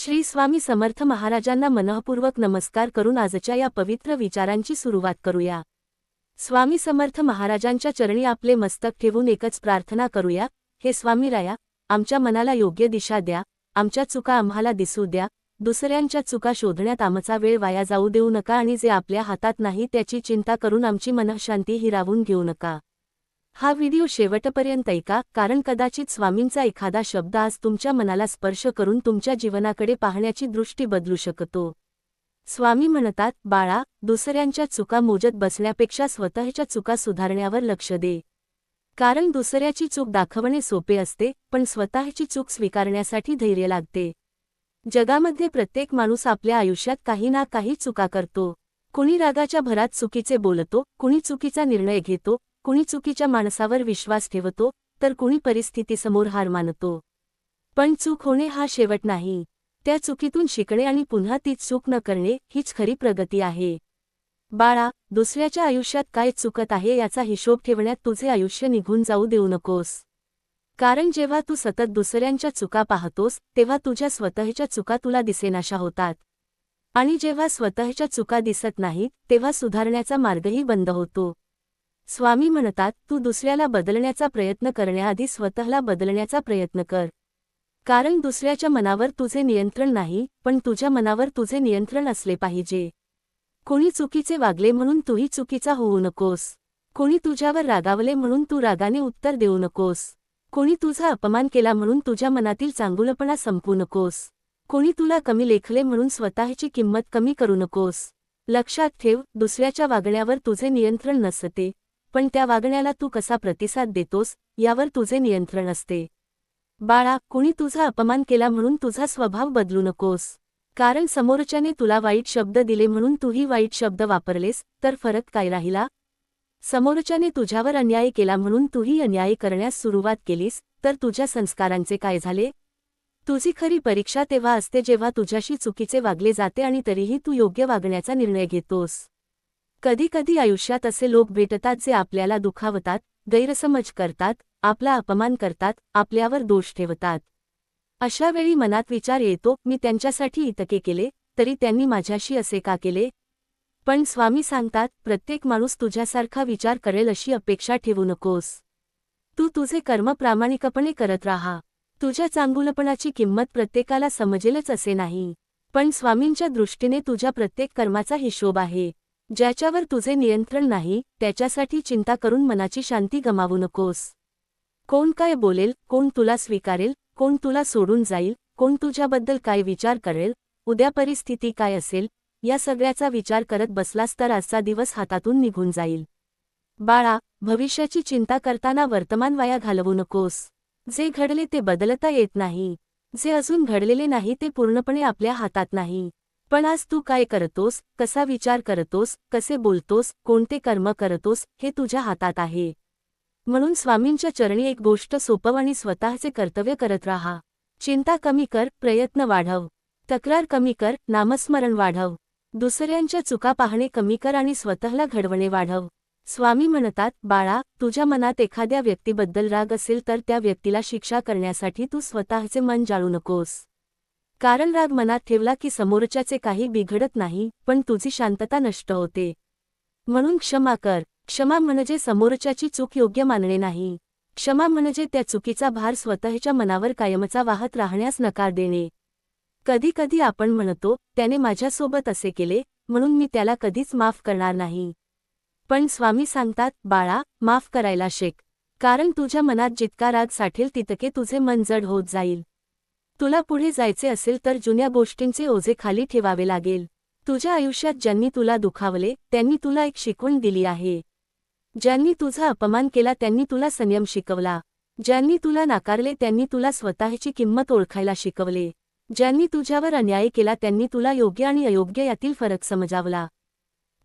श्री स्वामी समर्थ महाराजांना मनःपूर्वक नमस्कार करून आजच्या या पवित्र विचारांची सुरुवात करूया। स्वामी समर्थ महाराजांच्या चरणी आपले मस्तक ठेवून एकच प्रार्थना करूया, हे स्वामीराया, आमच्या मनाला योग्य दिशा द्या, आमच्या चुका आम्हाला दिसू द्या, दुसऱ्यांच्या चुका शोधण्यात आमचा वेळ वाया जाऊ देऊ नका आणि जे आपल्या हातात नाही त्याची चिंता करून आमची मनःशांती हिरावून घेऊ नका। हा व्हिडिओ शेवटपर्यंत ऐका, कारण कदाचित स्वामींचा एखादा शब्द आज तुमच्या मनाला स्पर्श करून तुमच्या जीवनाकडे पाहण्याची दृष्टी बदलू शकतो। स्वामी म्हणतात, बाळा, दुसऱ्यांच्या चुका मोजत बसण्यापेक्षा स्वतःच्या चुका सुधारण्यावर लक्ष दे। कारण दुसऱ्याची चूक दाखवणे सोपे असते, पण स्वतःची चूक स्वीकारण्यासाठी धैर्य लागते। जगामध्ये प्रत्येक माणूस आपल्या आयुष्यात काही ना काही चुका करतो। कुणी रागाच्या भरात चुकीचे बोलतो, कुणी चुकीचा निर्णय घेतो, कुणी चुकीच्या माणसावर विश्वास ठेवतो, तर कुणी परिस्थितीसमोर हार मानतो। पण चूक होणे हा शेवट नाही, त्या चुकीतून शिकणे आणि पुन्हा तीच चूक न करणे हीच खरी प्रगती आहे। बाळा, दुसऱ्याच्या आयुष्यात काय चुकत आहे याचा हिशोब ठेवण्यात तुझे आयुष्य निघून जाऊ देऊ नकोस। कारण जेव्हा तू सतत दुसऱ्यांच्या चुका पाहतोस, तेव्हा तुझ्या स्वतःच्या चुका तुला दिसेनाशा होतात। आणि जेव्हा स्वतःच्या चुका दिसत नाहीत, तेव्हा सुधारण्याचा मार्गही बंद होतो। स्वामी म्हणतात, तू दुसऱ्याला बदलण्याचा प्रयत्न करण्याआधी स्वतःला बदलण्याचा प्रयत्न कर। कारण दुसऱ्याच्या मनावर तुझे नियंत्रण नाही, पण तुझ्या मनावर तुझे नियंत्रण असले पाहिजे। कोणी चुकीचे वागले म्हणून तूही चुकीचा होऊ नकोस। कोणी तुझ्यावर रागावले म्हणून तू रागाने उत्तर देऊ नकोस। कोणी तुझा अपमान केला म्हणून तुझ्या मनातील चांगुलपणा संपू नकोस। कोणी तुला कमी लेखले म्हणून स्वतःची किंमत कमी करू नकोस। लक्षात ठेव, दुसऱ्याच्या वागण्यावर तुझे नियंत्रण नसते, पण त्या वागण्याला तू कसा प्रतिसाद देतोस यावर तुझे नियंत्रण असते। बाळा, कुणी तुझा अपमान केला म्हणून तुझा स्वभाव बदलू नकोस। कारण समोरच्याने तुला वाईट शब्द दिले म्हणून तूही वाईट शब्द वापरलेस तर फरक काय राहिला? समोरच्याने तुझ्यावर अन्याय केला म्हणून तूही अन्याय करण्यास सुरुवात केलीस तर तुझ्या संस्कारांचे काय झाले? तुझी खरी परीक्षा तेव्हा असते जेव्हा तुझ्याशी चुकीचे वागले जाते आणि तरीही तू योग्य वागण्याचा निर्णय घेतोस। कधी कधी आयुष्यात असे लोक भेटतात जे आपल्याला दुखावतात, गैरसमज करतात, आपला अपमान करतात, आपल्यावर दोष ठेवतात। अशा वेळी मनात विचार येतो, मी त्यांच्यासाठी इतके केले, तरी त्यांनी माझ्याशी असे का केले? पण स्वामी सांगतात, प्रत्येक माणूस तुझ्यासारखा विचार करेल अशी अपेक्षा ठेवू नकोस। तू तुझे कर्म प्रामाणिकपणे करत राहा। तुझ्या चांगुलपणाची किंमत प्रत्येकाला समजेलच असे नाही, पण स्वामींच्या दृष्टीने तुझ्या प्रत्येक कर्माचा हिशोब आहे। ज्याच्यावर तुझे नियंत्रण नाही, त्याच्यासाठी चिंता करून मनाची शांती गमावू नकोस। कोण काय बोलेल, कोण तुला स्वीकारेल, कोण तुला सोडून जाईल, कोण तुझ्याबद्दल काय विचार करेल, उद्या परिस्थिती काय असेल, या सगळ्याचा विचार करत बसलास तर आजचा दिवस हातातून निघून जाईल। बाळा, भविष्याची चिंता करताना वर्तमान वाया घालवू नकोस। जे घडले ते बदलता येत नाही, जे अजून घडलेले नाही ते पूर्णपणे आपल्या हातात नाही। पण आज तू काय करतोस, कसा विचार करतोस, कसे बोलतोस, कोणते कर्म करतोस, हे तुझ्या हातात आहे। म्हणून स्वामींच्या चरणी एक गोष्ट सोपव आणि स्वतःचे कर्तव्य करत राहा। चिंता कमी कर, प्रयत्न वाढव, तक्रार कमी कर, नामस्मरण वाढव, दुसऱ्यांच्या चुका पाहणे कमी कर आणि स्वतःला घडवणे वाढव। स्वामी म्हणतात, बाळा, तुझ्या मनात एखाद्या व्यक्तीबद्दल राग असेल तर त्या व्यक्तीला शिक्षा करण्यासाठी तू स्वतःचे मन जाळू नकोस। कारण राग मनात ठेवला की समोरच्याचे काही बिघडत नाही, पण तुझी शांतता नष्ट होते। म्हणून क्षमा कर। क्षमा म्हणजे समोरच्याची चूक योग्य मानणे नाही। क्षमा म्हणजे त्या चुकीचा भार स्वतःच्या मनावर कायमचा वाहत राहण्यास नकार देणे। कधी कधी आपण म्हणतो, त्याने माझ्यासोबत असे केले, म्हणून मी त्याला कधीच माफ करणार नाही। पण स्वामी सांगतात, बाळा, माफ करायला शिक। कारण तुझ्या मनात जितका राग साठेल तितके तुझे मन जड होत जाईल। तुला पुढे जायचे असेल तर जुन्या गोष्टींचे ओझे खाली ठेवावे लागेल। तुझ्या आयुष्यात ज्यांनी तुला दुखावले त्यांनी तुला एक शिकवण दिली आहे। ज्यांनी तुझा अपमान केला त्यांनी तुला संयम शिकवला। ज्यांनी तुला नाकारले त्यांनी तुला स्वतःची किंमत ओळखायला शिकवले। ज्यांनी तुझ्यावर अन्याय केला त्यांनी तुला योग्य आणि अयोग्य यातील फरक समजावला।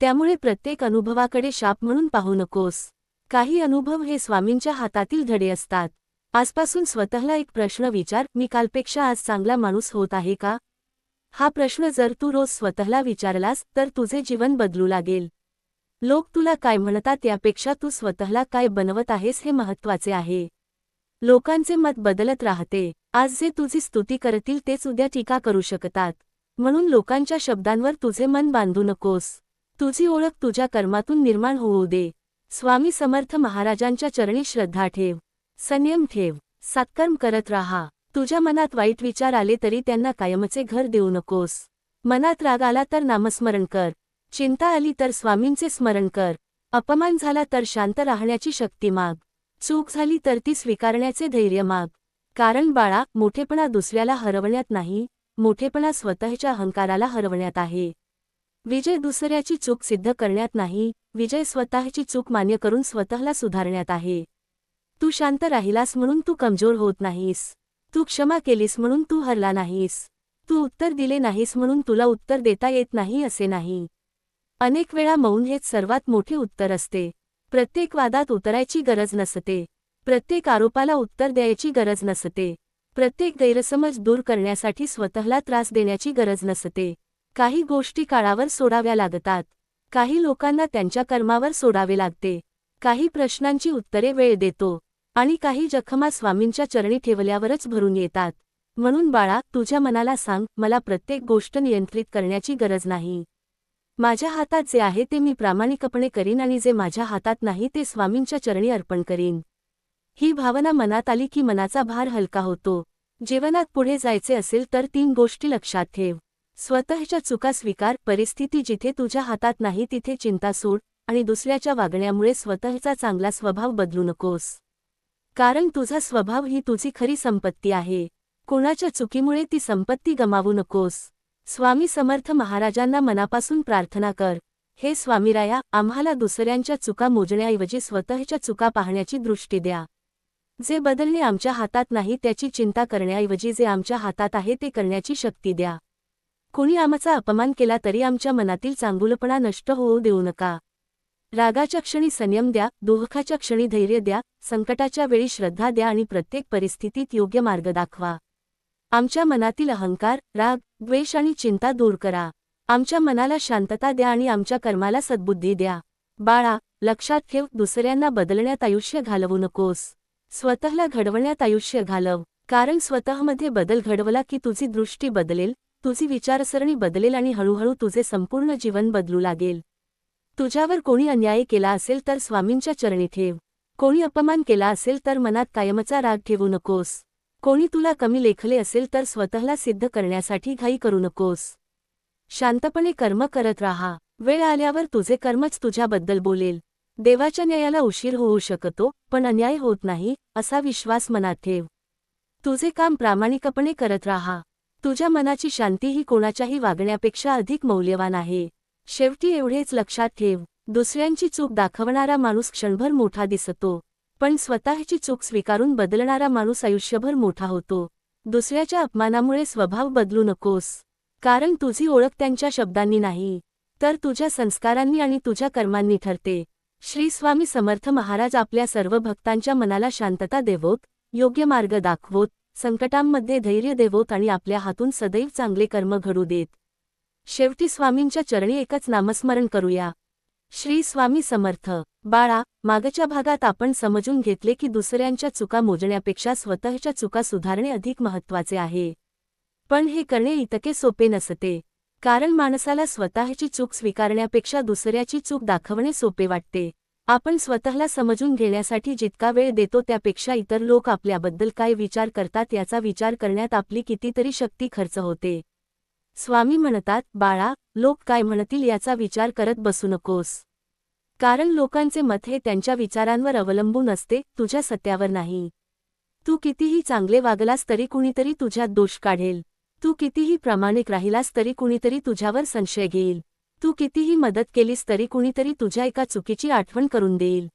त्यामुळे प्रत्येक अनुभवाकडे शाप म्हणून पाहू नकोस। काही अनुभव हे स्वामींच्या हातातील धडे असतात। आजपासून स्वतःला एक प्रश्न विचार, मी कालपेक्षा आज चांगला माणूस होत आहे का? हा प्रश्न जर तू रोज स्वतःला विचारलास तर तुझे जीवन बदलू लागेल। लोक तुला काय म्हणतात यापेक्षा तू स्वतःला काय बनवत आहेस हे महत्त्वाचे आहे। लोकांचे मत बदलत राहते, आज जे तुझी स्तुती करतील तेच उद्या टीका करू शकतात. म्हणून लोकांच्या शब्दांवर तुझे मन बांधू नकोस. तुझी ओळख तुझ्या कर्मातून निर्माण होऊ दे. स्वामी समर्थ महाराजांच्या चरणी श्रद्धा ठेव. संयम ठेव. सत्कर्म करत राहा. तुझ्या मनात वाईट विचार आले तरी त्यांना कायमचे घर देऊ नकोस. मनात राग आला तर नामस्मरण कर. चिंता आली तर स्वामींचे स्मरण कर. अपमान झाला तर शांत राहण्याची शक्ती माग. चूक झाली तर ती स्वीकारण्याचे धैर्य माग. कारण बाळा, मोठेपणा दुसऱ्याला हरवण्यात नाही, मोठेपणा स्वतःच्या अहंकाराला हरवण्यात आहे. विजय दुसऱ्याची चूक सिद्ध करण्यात नाही, विजय स्वतःची चूक मान्य करून स्वतःला सुधारण्यात आहे. तू शांत राहिलास म्हणून तू कमजोर होत नाहीस. तू क्षमा केलीस म्हणून तू हरला नाहीस. तू उत्तर दिले नाहीस म्हणून तुला उत्तर देता येत नाही असे नाही. अनेक वेळा मौन हेच सर्वात मोठे उत्तर असते. प्रत्येक वादात उतरायची गरज नसते. प्रत्येक आरोपाला उत्तर द्यायची गरज नसते. प्रत्येक गैरसमज दूर करण्यासाठी स्वतःला त्रास देण्याची गरज नसते. काही गोष्टी काळावर सोडाव्या लागतात. काही लोकांना त्यांच्या कर्मावर सोडावे लागते. काही प्रश्नांची उत्तरे वेळ देतो आणि काही जखमा स्वामींच्या चरणी ठेवल्यावरच भरून येतात. म्हणून बाळा, तुझ्या मनाला सांग, मला प्रत्येक गोष्ट नियंत्रित करण्याची गरज नाही. माझ्या हातात जे आहे ते मी प्रामाणिकपणे करीन आणि जे माझ्या हातात नाही ते स्वामींच्या चरणी अर्पण करीन. ही भावना मनात आली की मनाचा भार हलका होतो. जीवनात पुढे जायचे असेल तर 3 गोष्टी लक्षात ठेव. स्वतःच्या चुका स्वीकार. परिस्थिती जिथे तुझ्या हातात नाही तिथे चिंता सोड आणि दुसऱ्याच्या वागण्यामुळे स्वतःचा चांगला स्वभाव बदलू नकोस. कारण तुझा स्वभाव ही तुझी खरी संपत्ती आहे. कोणाच्या चुकीमुळे ती संपत्ती गमावू नकोस. स्वामी समर्थ महाराजांना मनापासून प्रार्थना कर, हे स्वामीराया, आम्हाला दुसऱ्यांच्या चुका मोजण्याऐवजी स्वतःच्या चुका पाहण्याची दृष्टी द्या. जे बदलणे आमच्या हातात नाही त्याची चिंता करण्याऐवजी जे आमच्या हातात आहे ते करण्याची शक्ती द्या. कोणी आमचा अपमान केला तरी आमच्या मनातील चांगुलपणा नष्ट होऊ देऊ नका. रागाच्या क्षणी संयम द्या, दुःखाच्या क्षणी धैर्य द्या, संकटाच्या वेळी श्रद्धा द्या आणि प्रत्येक परिस्थितीत योग्य मार्ग दाखवा. आमच्या मनातील अहंकार, राग, द्वेष आणि चिंता दूर करा. आमच्या मनाला शांतता द्या आणि आमच्या कर्माला सद्बुद्धी द्या. बाळा, लक्षात ठेव, दुसऱ्यांना बदलण्यात आयुष्य घालवू नकोस. स्वतःला घडवण्यात आयुष्य घालव. कारण स्वतःमध्ये बदल घडवला की तुझी दृष्टी बदलेल, तुझी विचारसरणी बदलेल आणि हळूहळू तुझे संपूर्ण जीवन बदलू लागेल. तुझ्यावर कोणी अन्याय केला असेल तर स्वामींच्या चरणी ठेव. कोणी अपमान केला असेल तर मनात कायमचा राग ठेवू नकोस. कोणी तुला कमी लेखले असेल तर स्वतःला सिद्ध करण्यासाठी घाई करू नकोस. शांतपणे कर्म करत राहा. वेळ आल्यावर तुझे कर्मच तुझ्याबद्दल बोलेल. देवाच्या न्यायाला उशीर होऊ शकतो, पण अन्याय होत नाही, असा विश्वास मनात ठेव. तुझे काम प्रामाणिकपणे करत राहा. तुझ्या मनाची शांती ही कोणाच्याही वागण्यापेक्षा अधिक मौल्यवान आहे. शेवटी एवढेच लक्षात ठेव, दुसऱ्यांची चूक दाखवणारा माणूस क्षणभर मोठा दिसतो, पण स्वतःची चूक स्वीकारून बदलणारा माणूस आयुष्यभर मोठा होतो. दुसऱ्याच्या अपमानामुळे स्वभाव बदलू नकोस. कारण तुझी ओळख त्यांच्या शब्दांनी नाही, तर तुझ्या संस्कारांनी आणि तुझ्या कर्मांनी ठरते. श्री स्वामी समर्थ महाराज आपल्या सर्व भक्तांच्या मनाला शांतता देवोत, योग्य मार्ग दाखवोत, संकटांमध्ये धैर्य देवोत आणि आपल्या हातून सदैव चांगले कर्म घडू देत. शेवटी स्वामींच्या चरणी एकच नामस्मरण करूया, श्री स्वामी समर्थ. बाळा, मागच्या भागात आपण समजून घेतले की दुसऱ्यांच्या चुका मोजण्यापेक्षा स्वतःच्या चुका सुधारणे अधिक महत्त्वाचे आहे. पण हे करणे इतके सोपे नसते. कारण माणसाला स्वतःची चूक स्वीकारण्यापेक्षा दुसऱ्याची चूक दाखवणे सोपे वाटते. आपण स्वतःला समजून घेण्यासाठी जितका वेळ देतो त्यापेक्षा इतर लोक आपल्याबद्दल काय विचार करतात याचा विचार करण्यात आपली कितीतरी शक्ती खर्च होते. स्वामी म्हणतात, बाळा, लोक काय म्हणतील याचा विचार करत बसू नकोस. कारण लोकांचे मत हे त्यांच्या विचारांवर अवलंबून असते, तुझ्या सत्यावर नाही. तू कितीही चांगले वागलास तरी कुणीतरी तुझ्यात दोष काढेल. तू कितीही प्रामाणिक राहिलास तरी कुणीतरी तुझ्यावर संशय घेईल. तू कितीही मदत केलीस तरी कुणीतरी तुझ्या एका चुकीची आठवण करून देईल.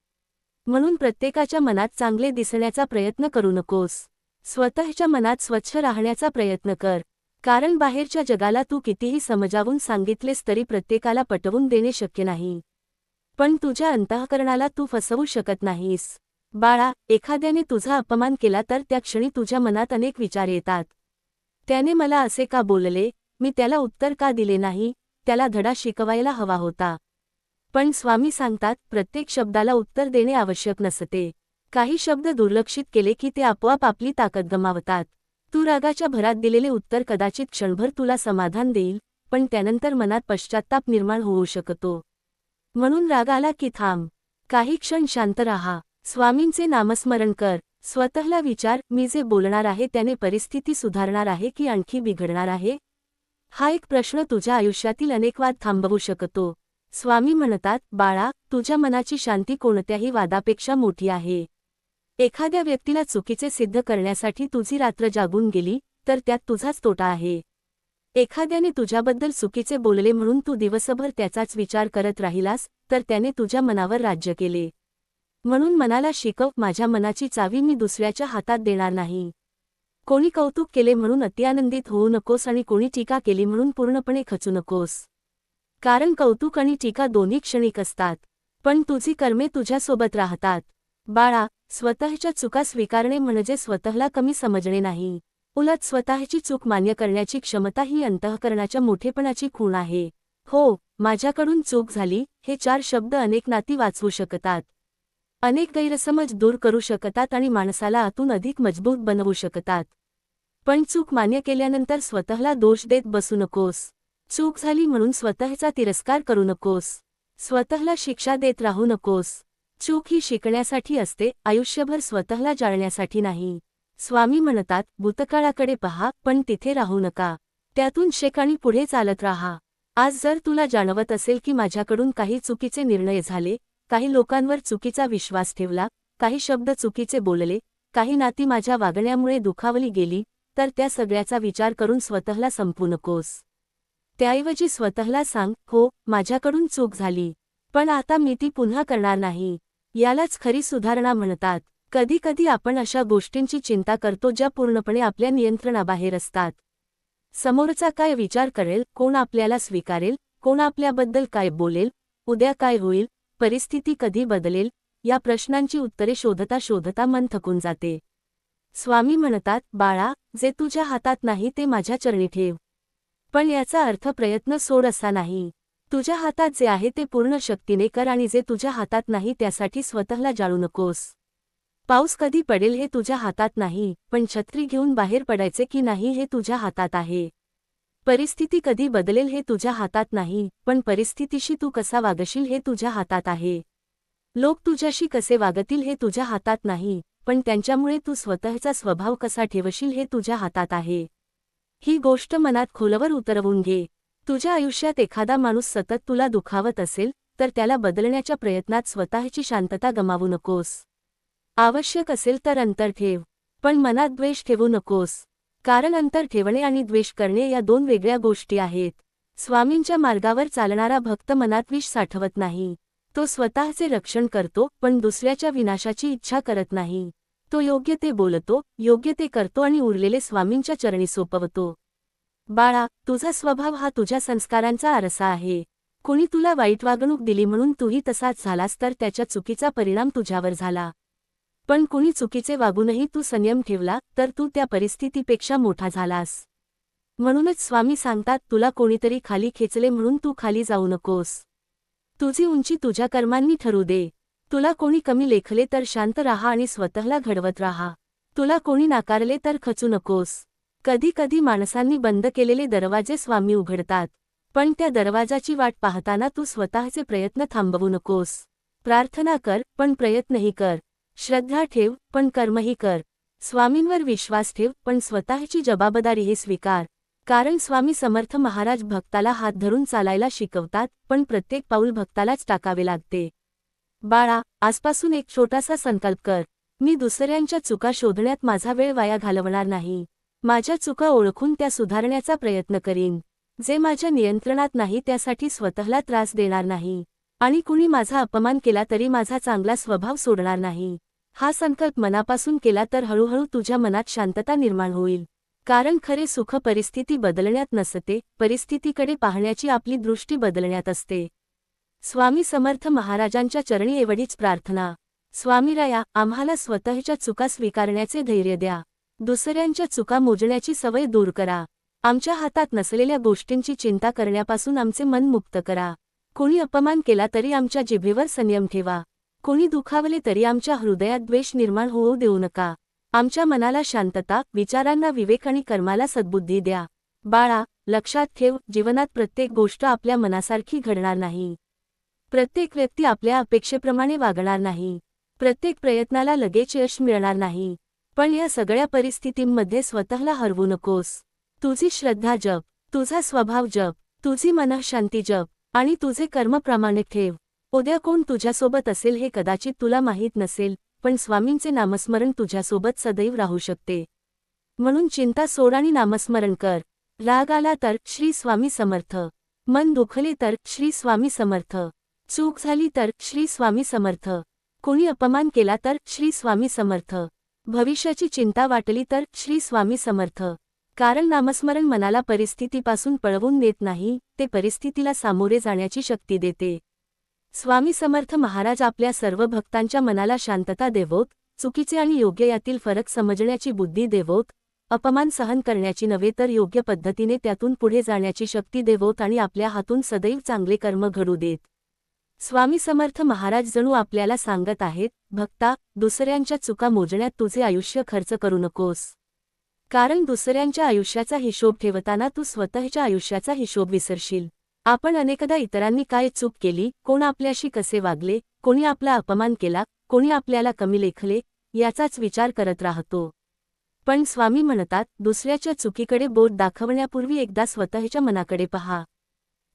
म्हणून प्रत्येकाच्या मनात चांगले दिसण्याचा प्रयत्न करू नकोस. स्वतःच्या मनात स्वच्छ राहण्याचा प्रयत्न कर. कारण बाहेरच्या जगाला तू कितीही समजावून सांगितलेस तरी प्रत्येकाला पटवून देणे शक्य नाही. पण तुझ्या अंतःकरणाला तू फसवू शकत नाहीस. बाळा, एखाद्याने तुझा अपमान केला तर त्या क्षणी तुझ्या मनात अनेक विचार येतात. त्याने मला असे का बोलले, मी त्याला उत्तर का दिले नाही, त्याला धडा शिकवायला हवा होता. पण स्वामी सांगतात, प्रत्येक शब्दाला उत्तर देणे आवश्यक नसते. काही शब्द दुर्लक्षित केले की ते आपोआप आपली ताकद गमावतात. तू रागाच्या भरात दिलेले उत्तर कदाचित क्षणभर तुला समाधान देईल, पण त्यानंतर मनात पश्चात्ताप निर्माण होऊ शकतो. म्हणून राग आला की थांब. काही क्षण शांत राहा. स्वामींचे नामस्मरण कर. स्वतःला विचार, मी जे बोलणार आहे त्याने परिस्थिती सुधारणार आहे की आणखी बिघडणार आहे? हा एक प्रश्न तुझ्या आयुष्यातील अनेक वाद थांबवू शकतो. स्वामी म्हणतात, बाळा, तुझ्या मनाची शांती कोणत्याही वादापेक्षा मोठी आहे. एखाद्या व्यक्तीला चुकीचे सिद्ध करण्यासाठी तुझी रात्र जागून गेली, तर त्यात तुझाच तोटा आहे. एखाद्याने तुझ्याबद्दल चुकीचे बोलले म्हणून तू दिवसभर त्याचाच विचार करत राहिलास, तर त्याने तुझ्या मनावर राज्य केले. म्हणून मनाला शिकव, माझ्या मनाची चावी मी दुसऱ्याच्या हातात देणार नाही. कोणी कौतुक केले म्हणून अतिआनंदित होऊ नकोस आणि कोणी टीका केली म्हणून पूर्णपणे खचू नकोस. कारण कौतुक आणि टीका दोन्ही क्षणिक असतात, पण तुझी कर्मे तुझ्यासोबत राहतात. बाळा, स्वतःच्या चुका स्वीकारणे म्हणजे स्वतःला कमी समजणे नाही. उलट स्वतःची चूक मान्य करण्याची क्षमता ही अंतःकरणाच्या मोठेपणाची खूण आहे. हो, माझ्याकडून चूक झाली, हे 4 शब्द अनेक नाती वाचवू शकतात. अनेक गैरसमज दूर करू शकतात आणि माणसाला आतून अधिक मजबूत बनवू शकतात. पण चूक मान्य केल्यानंतर स्वतःला दोष देत बसू नकोस. चूक झाली म्हणून स्वतःचा तिरस्कार करू नकोस. स्वतःला शिक्षा देत राहू नकोस. चूक ही शिकण्यासाठी असते, आयुष्यभर स्वतःला जाळण्यासाठी नाही. स्वामी म्हणतात, भूतकाळाकडे पहा, पण तिथे राहू नका. त्यातून शिक आणि पुढे चालत राहा. आज जर तुला जाणवत असेल की माझ्याकडून काही चुकीचे निर्णय झाले, काही लोकांवर चुकीचा विश्वास ठेवला, काही शब्द चुकीचे बोलले, काही नाती माझ्या वागण्यामुळे दुखावली गेली, तर त्या सगळ्याचा विचार करून स्वतःला संपवू नकोस. त्याऐवजी स्वतःला सांग, हो, माझ्याकडून चूक झाली, पण आता मी ती पुन्हा करणार नाही. यालाच खरी सुधारणा म्हणतात. कधी कधी आपण अशा गोष्टींची चिंता करतो ज्या पूर्णपणे आपल्या नियंत्रणाबाहेर असतात. समोरचा काय विचार करेल, कोण आपल्याला स्वीकारेल, कोण आपल्याबद्दल काय बोलेल, उद्या काय होईल, परिस्थिती कधी बदलेल, या प्रश्नांची उत्तरे शोधता शोधता मन थकून जाते. स्वामी म्हणतात, बाळा, जे तुझ्या हातात नाही ते माझ्या चरणी ठेव. पण याचा अर्थ प्रयत्न सोड असा नाही. तुझ्या हातात जे आहे ते पूर्ण शक्तीने कर आणि जे तुझ्या हातात नाही त्यासाठी स्वतःला जाळू नकोस. पाऊस कधी पडेल हे तुझ्या हातात नाही, पण छत्री घेऊन बाहेर पडायचे की नाही हे तुझ्या हातात आहे. परिस्थिती कधी बदलेल हे तुझ्या हातात नाही, पण परिस्थितीशी तू कसा वागशील हे तुझ्या हातात आहे. लोक तुझ्याशी कसे वागतील हे तुझ्या हातात नाही, पण त्यांच्यामुळे तू स्वतःचा स्वभाव कसा ठेवशील हे तुझ्या हातात आहे. ही गोष्ट मनात खोलवर उतरवून घे. तुझ्या आयुष्यात एखादा माणूस सतत तुला दुखावत असेल, तर त्याला बदलण्याच्या प्रयत्नात स्वतःची शांतता गमावू नकोस. आवश्यक असेल तर अंतर ठेव, पण मनात द्वेष ठेवू नकोस. कारण अंतर ठेवणे आणि द्वेष करणे या 2 वेगळ्या गोष्टी आहेत. स्वामींच्या मार्गावर चालणारा भक्त मनात विष साठवत नाही. तो स्वतःचे रक्षण करतो, पण दुसऱ्याच्या विनाशाची इच्छा करत नाही. तो योग्य ते बोलतो, योग्य ते करतो आणि उरलेले स्वामींच्या चरणी सोपवतो. बाळा, तुझा स्वभाव हा तुझ्या संस्कारांचा आरसा आहे. कुणी तुला वाईट वागणूक दिली म्हणून तूही तसाच झालास तर त्याच्या चुकीचा परिणाम तुझ्यावर झाला. पण कुणी चुकीचे वागूनही तू संयम ठेवला तर तू त्या परिस्थितीपेक्षा मोठा झालास. म्हणूनच स्वामी सांगतात, तुला कोणीतरी खाली खेचले म्हणून तू खाली जाऊ नकोस. तुझी उंची तुझ्या कर्मांनी ठरू दे. तुला कोणी कमी लेखले तर शांत राहा आणि स्वतःला घडवत राहा. तुला कोणी नाकारले तर खचू नकोस. कधी कधी माणसांनी बंद केलेले दरवाजे स्वामी उघडतात, पण त्या दरवाजाची वाट पाहताना तू स्वतःचे प्रयत्न थांबवू नकोस. प्रार्थना कर, पण प्रयत्नही कर. श्रद्धा ठेव, पण कर्मही कर. स्वामींवर विश्वास ठेव, पण स्वतःची जबाबदारीही स्वीकार. कारण स्वामी समर्थ महाराज भक्ताला हात धरून चालायला शिकवतात, पण प्रत्येक पाऊल भक्तालाच टाकावे लागते. बाळा, आजपासून एक छोटासा संकल्प कर. मी दुसऱ्यांच्या चुका शोधण्यात माझा वेळ वाया घालवणार नाही. माझ्या चुका ओळखून त्या सुधारण्याचा प्रयत्न करीन. जे माझ्या नियंत्रणात नाही त्यासाठी स्वतःला त्रास देणार नाही. आणि कुणी माझा अपमान केला तरी माझा चांगला स्वभाव सोडणार नाही. हा संकल्प मनापासून केला तर हळूहळू तुझ्या मनात शांतता निर्माण होईल. कारण खरे सुख परिस्थिती बदलण्यात नसते, परिस्थितीकडे पाहण्याची आपली दृष्टी बदलण्यात असते. स्वामी समर्थ महाराजांच्या चरणी एवढीच प्रार्थना. स्वामीराया, आम्हाला स्वतःच्या चुका स्वीकारण्याचे धैर्य द्या. दुसऱ्यांच्या चुका मोजण्याची सवय दूर करा. आमच्या हातात नसलेल्या गोष्टींची चिंता करण्यापासून आमचे मन मुक्त करा. कोणी अपमान केला तरी आमच्या जिभेवर संयम ठेवा. कोणी दुखावले तरी आमच्या हृदयात द्वेष निर्माण होऊ देऊ नका. आमच्या मनाला शांतता, विचारांना विवेक आणि कर्माला सद्बुद्धी द्या. बाळा, लक्षात ठेव, जीवनात प्रत्येक गोष्ट आपल्या मनासारखी घडणार नाही. प्रत्येक व्यक्ती आपल्या अपेक्षेप्रमाणे वागणार नाही. प्रत्येक प्रयत्नाला लगेच यश मिळणार नाही. पण या सगळ्या परिस्थितींमध्ये स्वतःला हरवू नकोस. तुझी श्रद्धा जप, तुझा स्वभाव जप, तुझी मनःशांती जप आणि तुझे कर्म प्रामाणिक ठेव. उद्या कोण तुझ्यासोबत असेल हे कदाचित तुला माहीत नसेल, पण स्वामींचे नामस्मरण तुझ्यासोबत सदैव राहू शकते. म्हणून चिंता सोड आणि नामस्मरण कर. राग आला तर श्री स्वामी समर्थ. मन दुखले तर श्री स्वामी समर्थ. चूक झाली तर श्री स्वामी समर्थ. कोणी अपमान केला तर श्री स्वामी समर्थ. भविष्याची चिंता वाटली तर श्री स्वामी समर्थ. कारण नामस्मरण मनाला परिस्थितीपासून पळवून नेत नाही, ते परिस्थितीला सामोरे जाण्याची शक्ती देते. स्वामी समर्थ महाराज आपल्या सर्व भक्तांच्या मनाला शांतता देवोत, चुकीचे आणि योग्य यातील फरक समजण्याची बुद्धी देवोत, अपमान सहन करण्याची नव्हे तर योग्य पद्धतीने त्यातून पुढे जाण्याची शक्ती देवोत आणि आपल्या हातून सदैव चांगले कर्म घडू देत. स्वामी समर्थ महाराज जणू आपल्याला सांगत आहेत, भक्ता, दुसऱ्यांच्या चुका मोजण्यात तुझे आयुष्य खर्च करू नकोस. कारण दुसऱ्यांच्या आयुष्याचा हिशोब ठेवताना तू स्वतःच्या आयुष्याचा हिशोब विसरशील. आपण अनेकदा इतरांनी काय चूक केली, कोण आपल्याशी कसे वागले, कोणी आपला अपमान केला, कोणी आपल्याला कमी लेखले, याचाच विचार करत राहतो. पण स्वामी म्हणतात, दुसऱ्याच्या चुकीकडे बोट दाखवण्यापूर्वी एकदा स्वतःच्या मनाकडे पहा.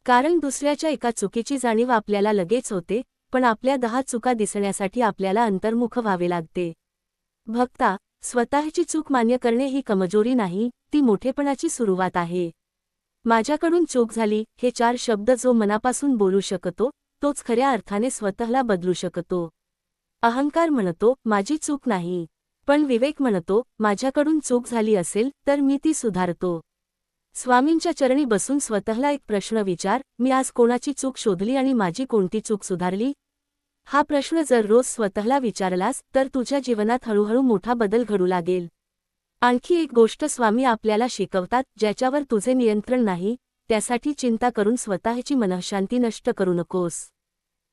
कारण दुसऱ्याच्या एका चुकीची जाणीव आपल्याला लगेच होते, पण आपल्या 10 चुका दिसण्यासाठी आपल्याला अंतर्मुख व्हावे लागते. भक्ता, स्वतःची चूक मान्य करणे ही कमजोरी नाही, ती मोठेपणाची सुरुवात आहे. माझ्याकडून चूक झाली, हे 4 शब्द जो मनापासून बोलू शकतो, तोच खऱ्या अर्थाने स्वतःला बदलू शकतो. अहंकार म्हणतो, माझी चूक नाही. पण विवेक म्हणतो, माझ्याकडून चूक झाली असेल तर मी ती सुधारतो. स्वामींच्या चरणी बसून स्वतःला एक प्रश्न विचार, मी आज कोणाची चूक शोधली आणि माझी कोणती चूक सुधारली? हा प्रश्न जर रोज स्वतःला विचारलास तर तुझ्या जीवनात हळूहळू मोठा बदल घडू लागेल. आणखी एक गोष्ट स्वामी आपल्याला शिकवतात, ज्याच्यावर तुझे नियंत्रण नाही, त्यासाठी चिंता करून स्वतःची मनःशांती नष्ट करू नकोस.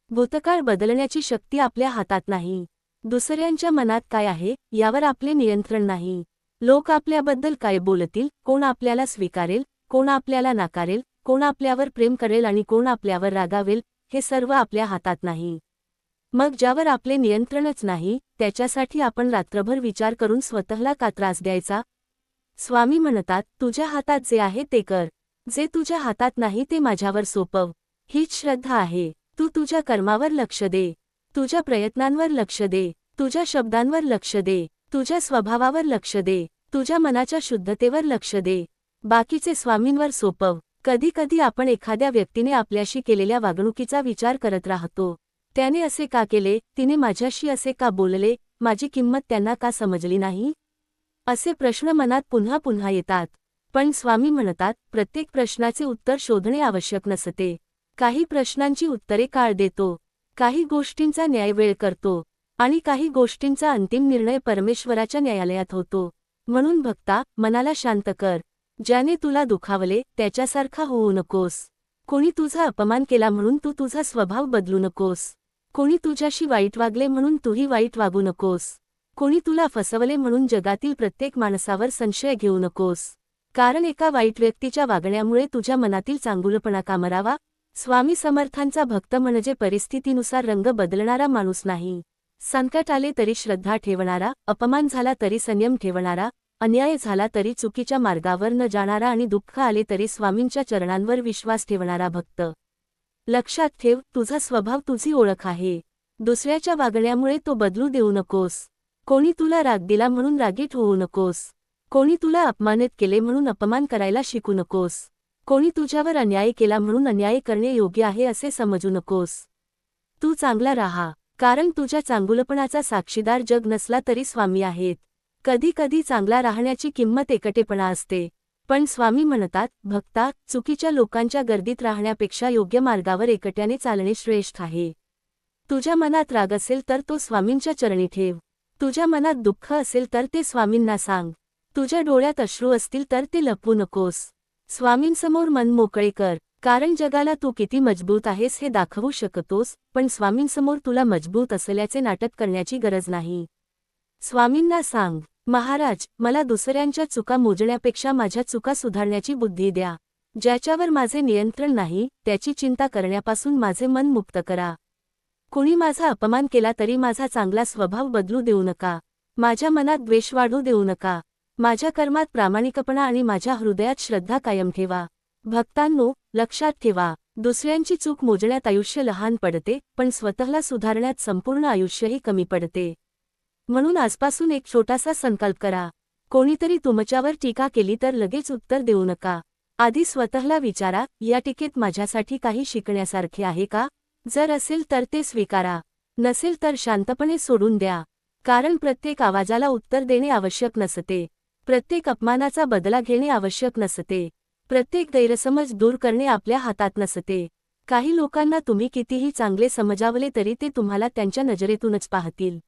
भूतकाळ बदलण्याची शक्ती आपल्या हातात नाही. दुसऱ्यांच्या मनात काय आहे, यावर आपले नियंत्रण नाही. लोक आपल्याबद्दल काय बोलतील, कोण आपल्याला स्वीकारेल, कोण आपल्याला नाकारेल, कोण आपल्यावर प्रेम करेल आणि कोण आपल्यावर रागावेल, हे सर्व आपल्या हातात नाही. मग ज्यावर आपले नियंत्रणच नाही, त्याच्यासाठी आपण रात्रभर विचार करून स्वतःला का त्रास द्यायचा? स्वामी म्हणतात, तुझ्या हातात जे आहे ते कर. जे तुझ्या हातात नाही ते माझ्यावर सोपव. हीच श्रद्धा आहे. तू तुझ्या कर्मावर लक्ष दे. तुझ्या प्रयत्नांवर लक्ष दे. तुझ्या शब्दांवर लक्ष दे. तुझ्या स्वभावावर लक्ष दे. तुझ्या मनाच्या शुद्धतेवर लक्ष दे. बाकीचे स्वामींवर सोपव. कधी कधी आपण एखाद्या व्यक्तीने आपल्याशी केलेल्या वागणुकीचा विचार करत राहतो. त्याने असे का केले, तिने माझ्याशी असे का बोलले, माझी किंमत त्यांना का समजली नाही? असे प्रश्न मनात पुन्हा पुन्हा येतात. पण स्वामी म्हणतात, प्रत्येक प्रश्नाचे उत्तर शोधणे आवश्यक नसते. काही प्रश्नांची उत्तरे काळ देतो. काही गोष्टींचा न्याय वेळ करतो. आणि काही गोष्टींचा अंतिम निर्णय परमेश्वराच्या न्यायालयात होतो. म्हणून भक्ता, मनाला शांत कर. ज्याने तुला दुखावले, त्याच्यासारखा होऊ नकोस. कोणी तुझा अपमान केला म्हणून तू तुझा स्वभाव बदलू नकोस. कोणी तुझ्याशी वाईट वागले म्हणून तूही वाईट वागू नकोस. कोणी तुला फसवले म्हणून जगातील प्रत्येक माणसावर संशय घेऊ नकोस. कारण एका वाईट व्यक्तीच्या वागण्यामुळे तुझ्या मनातील चांगुलपणा का मरावा? स्वामी समर्थांचा भक्त म्हणजे परिस्थितीनुसार रंग बदलणारा माणूस नाही. संकट आले तरी श्रद्धा ठेवणारा, अपमान झाला तरी संयम ठेवणारा, अन्याय झाला तरी चुकीच्या मार्गावर न जाणारा आणि दुःख आले तरी स्वामींच्या चरणांवर विश्वास ठेवणारा भक्त. लक्षात ठेव, तुझा स्वभाव तुझी ओळख आहे. दुसऱ्याच्या वागण्यामुळे तो बदलू देऊ नकोस. कोणी तुला राग दिला म्हणून रागीट होऊ नकोस. कोणी तुला अपमानित केले म्हणून अपमान करायला शिकू नकोस. कोणी तुझ्यावर अन्याय केला म्हणून अन्याय करणे योग्य आहे असे समजू नकोस. तू चांगला राहा. कारण तुझ्या चांगुलपणाचा साक्षीदार जग नसला तरी स्वामी आहेत. कधी कधी चांगला राहण्याची किंमत एकटेपणा असते. पण स्वामी म्हणतात, भक्ता, चुकीच्या लोकांच्या गर्दीत राहण्यापेक्षा योग्य मार्गावर एकट्याने चालणे श्रेष्ठ आहे. तुझ्या मनात राग असेल तर तो स्वामींच्या चरणी ठेव. तुझ्या मनात दुःख असेल तर ते स्वामींना सांग. तुझ्या डोळ्यात अश्रू असतील तर ते लपवू नकोस. स्वामींसमोर मन मोकळे कर. कारण जगाला तू किती मजबूत आहेस हे दाखवू शकतोस, पण स्वामींसमोर तुला मजबूत असल्याचे नाटक करण्याची गरज नाही. स्वामींना सांग, महाराज, मला दुसऱ्यांच्या चुका मोजण्यापेक्षा माझ्या चुका सुधारण्याची बुद्धी द्या. ज्याच्यावर माझे नियंत्रण नाही त्याची चिंता करण्यापासून माझे मन मुक्त करा. कुणी माझा अपमान केला तरी माझा चांगला स्वभाव बदलू देऊ नका. माझ्या मनात द्वेष वाढू देऊ नका. माझ्या कर्मात प्रामाणिकपणा आणि माझ्या हृदयात श्रद्धा कायम ठेवा. भक्तांनो, लक्षात ठेवा, दुसऱ्यांची चूक मोजण्यात आयुष्य लहान पडते, पण स्वतःला सुधारण्यात संपूर्ण आयुष्यही कमी पडते. म्हणून आजपासून एक छोटासा संकल्प करा. कोणीतरी तुमच्यावर टीका केली तर लगेच उत्तर देऊ नका. आधी स्वतःला विचारा, या टीकेत माझ्यासाठी काही शिकण्यासारखे आहे का? जर असेल तर ते स्वीकारा, नसेल तर शांतपणे सोडून द्या. कारण प्रत्येक आवाजाला उत्तर देणे आवश्यक नसते. प्रत्येक अपमानाचा बदला घेणे आवश्यक नसते. प्रत्येक गैरसमज दूर करणे आपल्या हातात नसते. काही लोकांना तुम्ही कितीही चांगले समजावले तरी ते तुम्हाला त्यांच्या नजरेतूनच पाहतील.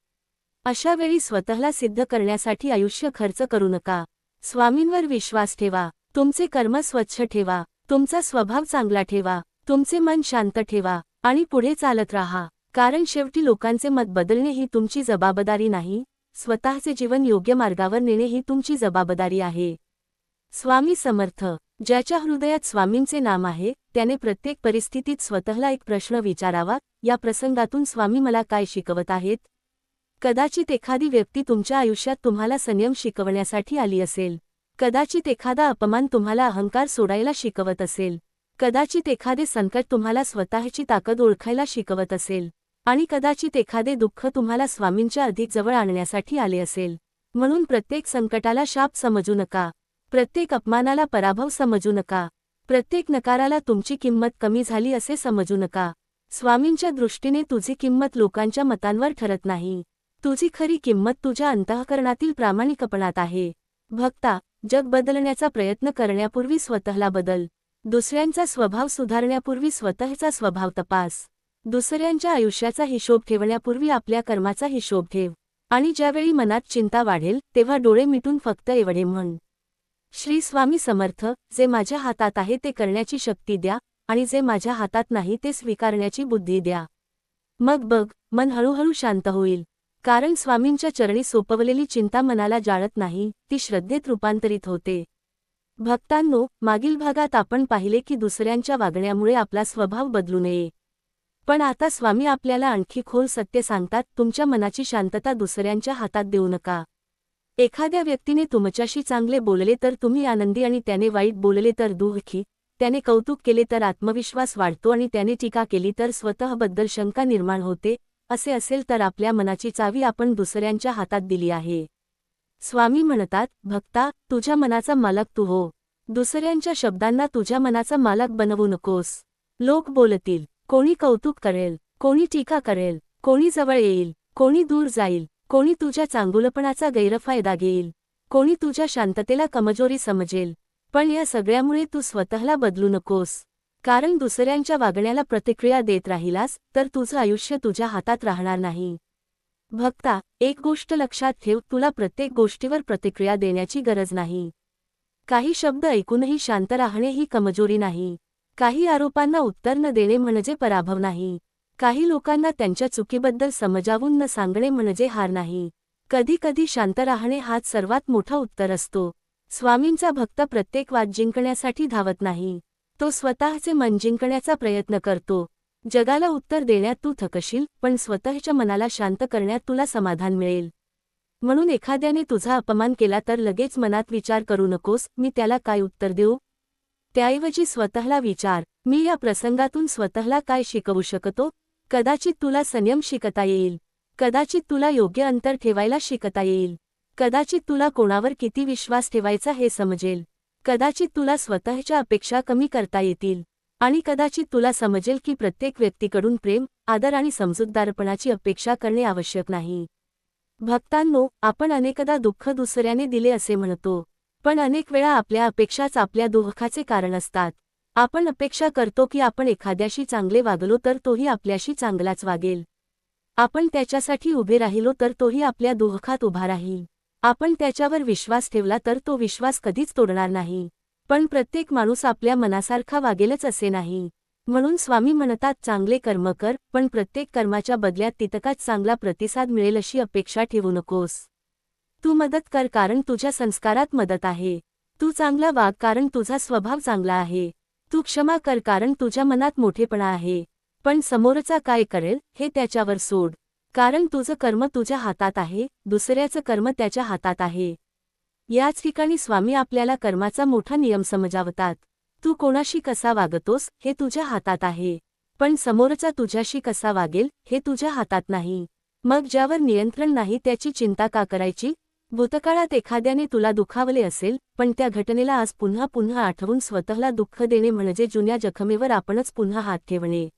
अशा वेळी स्वतःला सिद्ध करण्यासाठी आयुष्य खर्च करू नका. स्वामींवर विश्वास ठेवा. तुमचे कर्म स्वच्छ ठेवा. तुमचा स्वभाव चांगला ठेवा. तुमचे मन शांत ठेवा आणि पुढे चालत राहा. कारण शेवटी लोकांचे मत बदलणे ही तुमची जबाबदारी नाही, स्वतःचे जीवन योग्य मार्गावर नेणे ही तुमची जबाबदारी आहे. स्वामी समर्थ. ज्याच्या हृदयात स्वामींचे नाम आहे त्याने प्रत्येक परिस्थितीत स्वतःला एक प्रश्न विचारावा, या प्रसंगातून स्वामी मला काय शिकवत आहेत? कदाचित एखादी व्यक्ती तुमच्या आयुष्यात तुम्हाला संयम शिकवण्यासाठी आली असेल. कदाचित एखादा अपमान तुम्हाला अहंकार सोडायला शिकवत असेल. कदाचित एखादे संकट तुम्हाला स्वतःची ताकद ओळखायला शिकवत असेल. आणि कदाचित एखादे दुःख तुम्हाला स्वामींच्या अधिक जवळ आणण्यासाठी आले असेल. म्हणून प्रत्येक संकटाला शाप समजू नका. प्रत्येक अपमानाला पराभव समजू नका. प्रत्येक नकाराला तुमची किंमत कमी झाली असे समजू नका. स्वामींच्या दृष्टीने तुझी किंमत लोकांच्या मतांवर ठरत नाही. तुझी खरी किंमत तुझ्या अंतःकरणातील प्रामाणिकपणात आहे. भक्ता, जग बदलण्याचा प्रयत्न करण्यापूर्वी स्वतःला बदल. दुसऱ्यांचा स्वभाव सुधारण्यापूर्वी स्वतःचा स्वभाव तपास. दुसऱ्यांच्या आयुष्याचा हिशोब ठेवण्यापूर्वी आपल्या कर्माचा हिशोब ठेव. आणि ज्यावेळी मनात चिंता वाढेल तेव्हा डोळे मिटून फक्त एवढे म्हण, श्री स्वामी समर्थ. जे माझ्या हातात आहे ते करण्याची शक्ती द्या आणि जे माझ्या हातात नाही ते स्वीकारण्याची बुद्धी द्या. मग बघ, मन हळूहळू शांत होईल. कारण स्वामींच्या चरणी सोपवलेली चिंता मनाला जाळत नाही, ती श्रद्धेत रूपांतरित होते. भक्तांनो, मागील भागात आपण पाहिले की दुसऱ्यांच्या वागण्यामुळे आपला स्वभाव बदलू नये. पण आता स्वामी आपल्याला आणखी खोल सत्य सांगतात. तुमच्या मनाची शांतता दुसऱ्यांच्या हातात देऊ नका. एखाद्या व्यक्तीने तुमच्याशी चांगले बोलले तर तुम्ही आनंदी आणि त्याने वाईट बोलले तर दुःखी. त्याने कौतुक केले तर आत्मविश्वास वाढतो आणि त्याने टीका केली तर स्वतःबद्दल शंका निर्माण होते. असे असेल तर आपल्या मनाची चावी आपण दुसऱ्यांच्या हातात दिली आहे. स्वामी म्हणतात, भक्ता, तुझ्या मनाचा मालक तू हो. दुसऱ्यांच्या शब्दांना तुझ्या मनाचा मालक बनवू नकोस. लोक बोलतील, कोणी कौतुक करेल, कोणी टीका करेल, कोणी जवळ येईल, कोणी दूर जाईल, कोणी तुझ्या चांगुलपणाचा गैरफायदा घेईल, कोणी तुझ्या शांततेला कमजोरी समजेल. पण या सगळ्यामुळे तू स्वतःला बदलू नकोस. कारण दुसऱ्यांच्या वागण्याला प्रतिक्रिया देत राहिलास तर तुझं आयुष्य तुझ्या हातात राहणार नाही. भक्ता, एक गोष्ट लक्षात ठेव, तुला प्रत्येक गोष्टीवर प्रतिक्रिया देण्याची गरज नाही. काही शब्द ऐकूनही शांत राहणे ही कमजोरी नाही. काही आरोपांना उत्तर न देणे म्हणजे पराभव नाही. काही लोकांना त्यांच्या चुकीबद्दल समजावून न सांगणे म्हणजे हार नाही. कधी कधी शांत राहणे हाच सर्वात मोठा उत्तर असतो. स्वामींचा भक्त प्रत्येक वाद जिंकण्यासाठी धावत नाही. तो स्वतःचे मन जिंकण्याचा प्रयत्न करतो. जगाला उत्तर देण्यात तू थकशील, पण स्वतःच्या मनाला शांत करण्यात तुला समाधान मिळेल. म्हणून एखाद्याने तुझा अपमान केला तर लगेच मनात विचार करू नकोस, मी त्याला काय उत्तर देऊ. त्याऐवजी स्वतःला विचार, मी या प्रसंगातून स्वतःला काय शिकवू शकतो. कदाचित तुला संयम शिकता येईल. कदाचित तुला योग्य अंतर ठेवायला शिकता येईल. कदाचित तुला कोणावर किती विश्वास ठेवायचा हे समजेल. कदाचित तुला स्वतःच्या अपेक्षा कमी करता येतील. आणि कदाचित तुला समजेल की प्रत्येक व्यक्तीकडून प्रेम, आदर आणि समजूतदारपणाची अपेक्षा करणे आवश्यक नाही. भक्तांनो, आपण अनेकदा दुःख दुसऱ्याने दिले असे म्हणतो. पण अनेक वेळा आपल्या अपेक्षाच आपल्या दुःखाचे कारण असतात. आपण अपेक्षा करतो की आपण एखाद्याशी चांगले वागलो तर तोही आपल्याशी चांगलाच वागेल. आपण त्याच्यासाठी उभे राहिलो तर तोही आपल्या दुःखात उभा राहील. आपण त्याच्यावर विश्वास ठेवला तर तो विश्वास कधीच तोडणार नाही. पण प्रत्येक माणूस आपल्या मनासारखा वागेलच असे नाही. म्हणून स्वामी म्हणतात, चांगले कर्म कर, पण प्रत्येक कर्माच्या बदल्यात तितकाच चांगला प्रतिसाद मिळेल अशी अपेक्षा ठेवू नकोस. तू मदत कर कारण तुझ्या संस्कारात मदत आहे. तू चांगला वाग कारण तुझा स्वभाव चांगला आहे. तू क्षमा कर कारण तुझ्या मनात मोठेपणा आहे. पण समोरचा काय करेल हे त्याच्यावर सोड. कारण तुझं कर्म तुझ्या हातात आहे, दुसऱ्याचं कर्म त्याच्या हातात आहे. याच ठिकाणी स्वामी आपल्याला कर्माचा मोठा नियम समजावतात. तू कोणाशी कसा वागतोस हे तुझ्या हातात आहे. पण समोरचा तुझ्याशी कसा वागेल हे तुझ्या हातात नाही. मग ज्यावर नियंत्रण नाही त्याची चिंता का करायची? भूतकाळात एखाद्याने तुला दुखावले असेल, पण त्या घटनेला आज पुन्हा पुन्हा आठवून स्वतःला दुःख देणे म्हणजे जुन्या जखमेवर आपणच पुन्हा हात ठेवणे.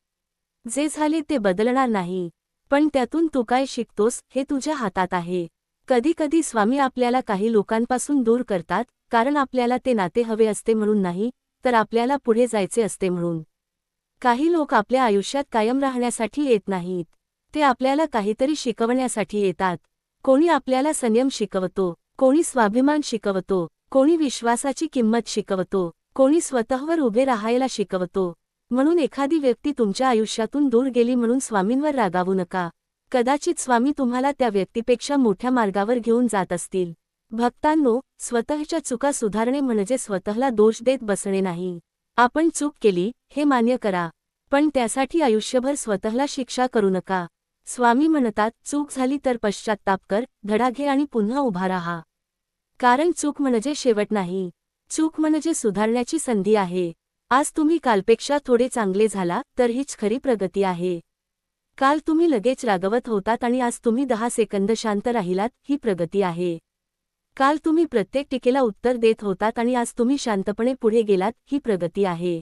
जे झाले ते बदलणार नाही. पण त्यातून तू काय शिकतोस हे तुझ्या हातात आहे. कधी कधी स्वामी आपल्याला काही लोकांपासून दूर करतात, कारण आपल्याला ते नाते हवे असते म्हणून नाही, तर आपल्याला पुढे जायचे असते म्हणून. काही लोक आपल्या आयुष्यात कायम राहण्यासाठी येत नाहीत. ते आपल्याला काहीतरी शिकवण्यासाठी येतात. कोणी आपल्याला संयम शिकवतो, कोणी स्वाभिमान शिकवतो, कोणी विश्वासाची किंमत शिकवतो, कोणी स्वतःवर उभे राहायला शिकवतो. म्हणून एखादी व्यक्ती तुमच्या आयुष्यातून दूर गेली म्हणून स्वामींवर रागावू नका. कदाचित स्वामी तुम्हाला त्या व्यक्तीपेक्षा मोठ्या मार्गावर घेऊन जात असतील. भक्तांनो, स्वतःच्या चुका सुधारणे म्हणजे स्वतःला दोष देत बसणे नाही. आपण चूक केली हे मान्य करा, पण त्यासाठी आयुष्यभर स्वतःला शिक्षा करू नका. स्वामी म्हणतात, चूक झाली तर पश्चात्ताप कर, धडा घे आणि पुन्हा उभा राहा. कारण चूक म्हणजे शेवट नाही. चूक म्हणजे सुधारण्याची संधी आहे. आज तुम्ही कालपेक्षा थोडे चांगले झाला तर हीच खरी प्रगती आहे. काल तुम्ही लगेच रागवत होतात आणि आज तुम्ही 10 सेकंद शांत राहिलात, ही प्रगती आहे. काल तुम्ही प्रत्येक टीकेला उत्तर देत होतात आणि आज तुम्ही शांतपणे पुढे गेलात, ही प्रगती आहे.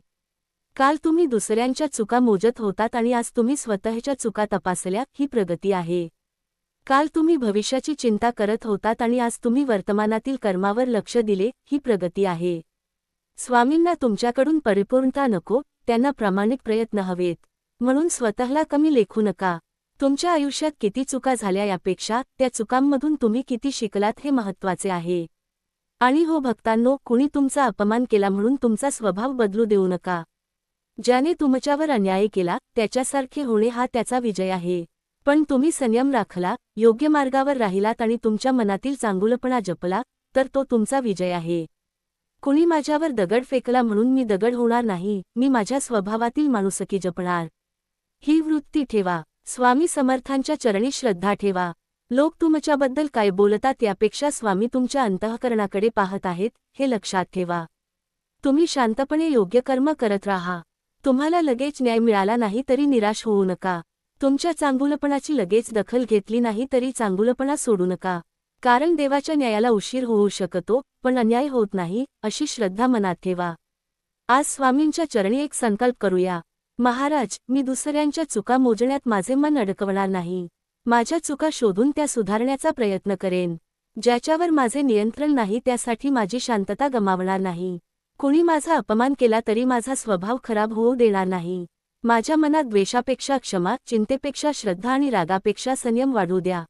काल तुम्ही दुसऱ्यांच्या चुका मोजत होतात आणि आज तुम्ही स्वतःच्या चुका तपासल्या, ही प्रगती आहे. काल तुम्ही भविष्याची चिंता करत होतात आणि आज तुम्ही वर्तमानातील कर्मावर लक्ष दिले, ही प्रगती आहे. स्वामींना तुमच्याकडून परिपूर्णता नको, त्यांना प्रामाणिक प्रयत्न हवेत. म्हणून स्वतःला कमी लेखू नका. तुमच्या आयुष्यात किती चुका झाल्या यापेक्षा त्या चुकांमधून तुम्ही किती शिकलात हे महत्त्वाचे आहे. आणि हो भक्तांनो, कुणी तुमचा अपमान केला म्हणून तुमचा स्वभाव बदलू देऊ नका. ज्याने तुमच्यावर अन्याय केला त्याच्यासारखे होणे हा त्याचा विजय आहे. पण तुम्ही संयम राखला, योग्य मार्गावर राहिलात आणि तुमच्या मनातील चांगुलपणा जपला, तर तो तुमचा विजय आहे. कुणी माझ्यावर दगड फेकला म्हणून मी दगड होणार नाही, मी माझ्या स्वभावातील माणुसकी जपणार. ही वृत्ती ठेवा. स्वामी समर्थांच्या चरणी श्रद्धा ठेवा. लोक तुमच्याबद्दल काय बोलतात यापेक्षा स्वामी तुमच्या अंतःकरणाकडे पाहत आहेत, हे लक्षात ठेवा. तुम्ही शांतपणे योग्य कर्म करत राहा. तुम्हाला लगेच न्याय मिळाला नाही तरी निराश होऊ नका. तुमच्या चांगुलपणाची लगेच दखल घेतली नाही तरी चांगुलपणा सोडू नका. कारण देवाच्या न्यायाला उशीर होऊ शकतो, पण अन्याय होत नाही, अशी श्रद्धा मनात ठेवा. आज स्वामींच्या चरणी एक संकल्प करूया. महाराज, मी दुसऱ्यांच्या चुका मोजण्यात माझे मन अडकवणार नाही. माझ्या चुका शोधून त्या सुधारण्याचा प्रयत्न करेन. ज्याच्यावर माझे नियंत्रण नाही त्यासाठी माझी शांतता गमावणार नाही. कुणी माझा अपमान केला तरी माझा स्वभाव खराब होऊ देणार नाही. माझ्या मनात द्वेषापेक्षा क्षमा, चिंतेपेक्षा श्रद्धा आणि रागापेक्षा संयम वाढू द्या.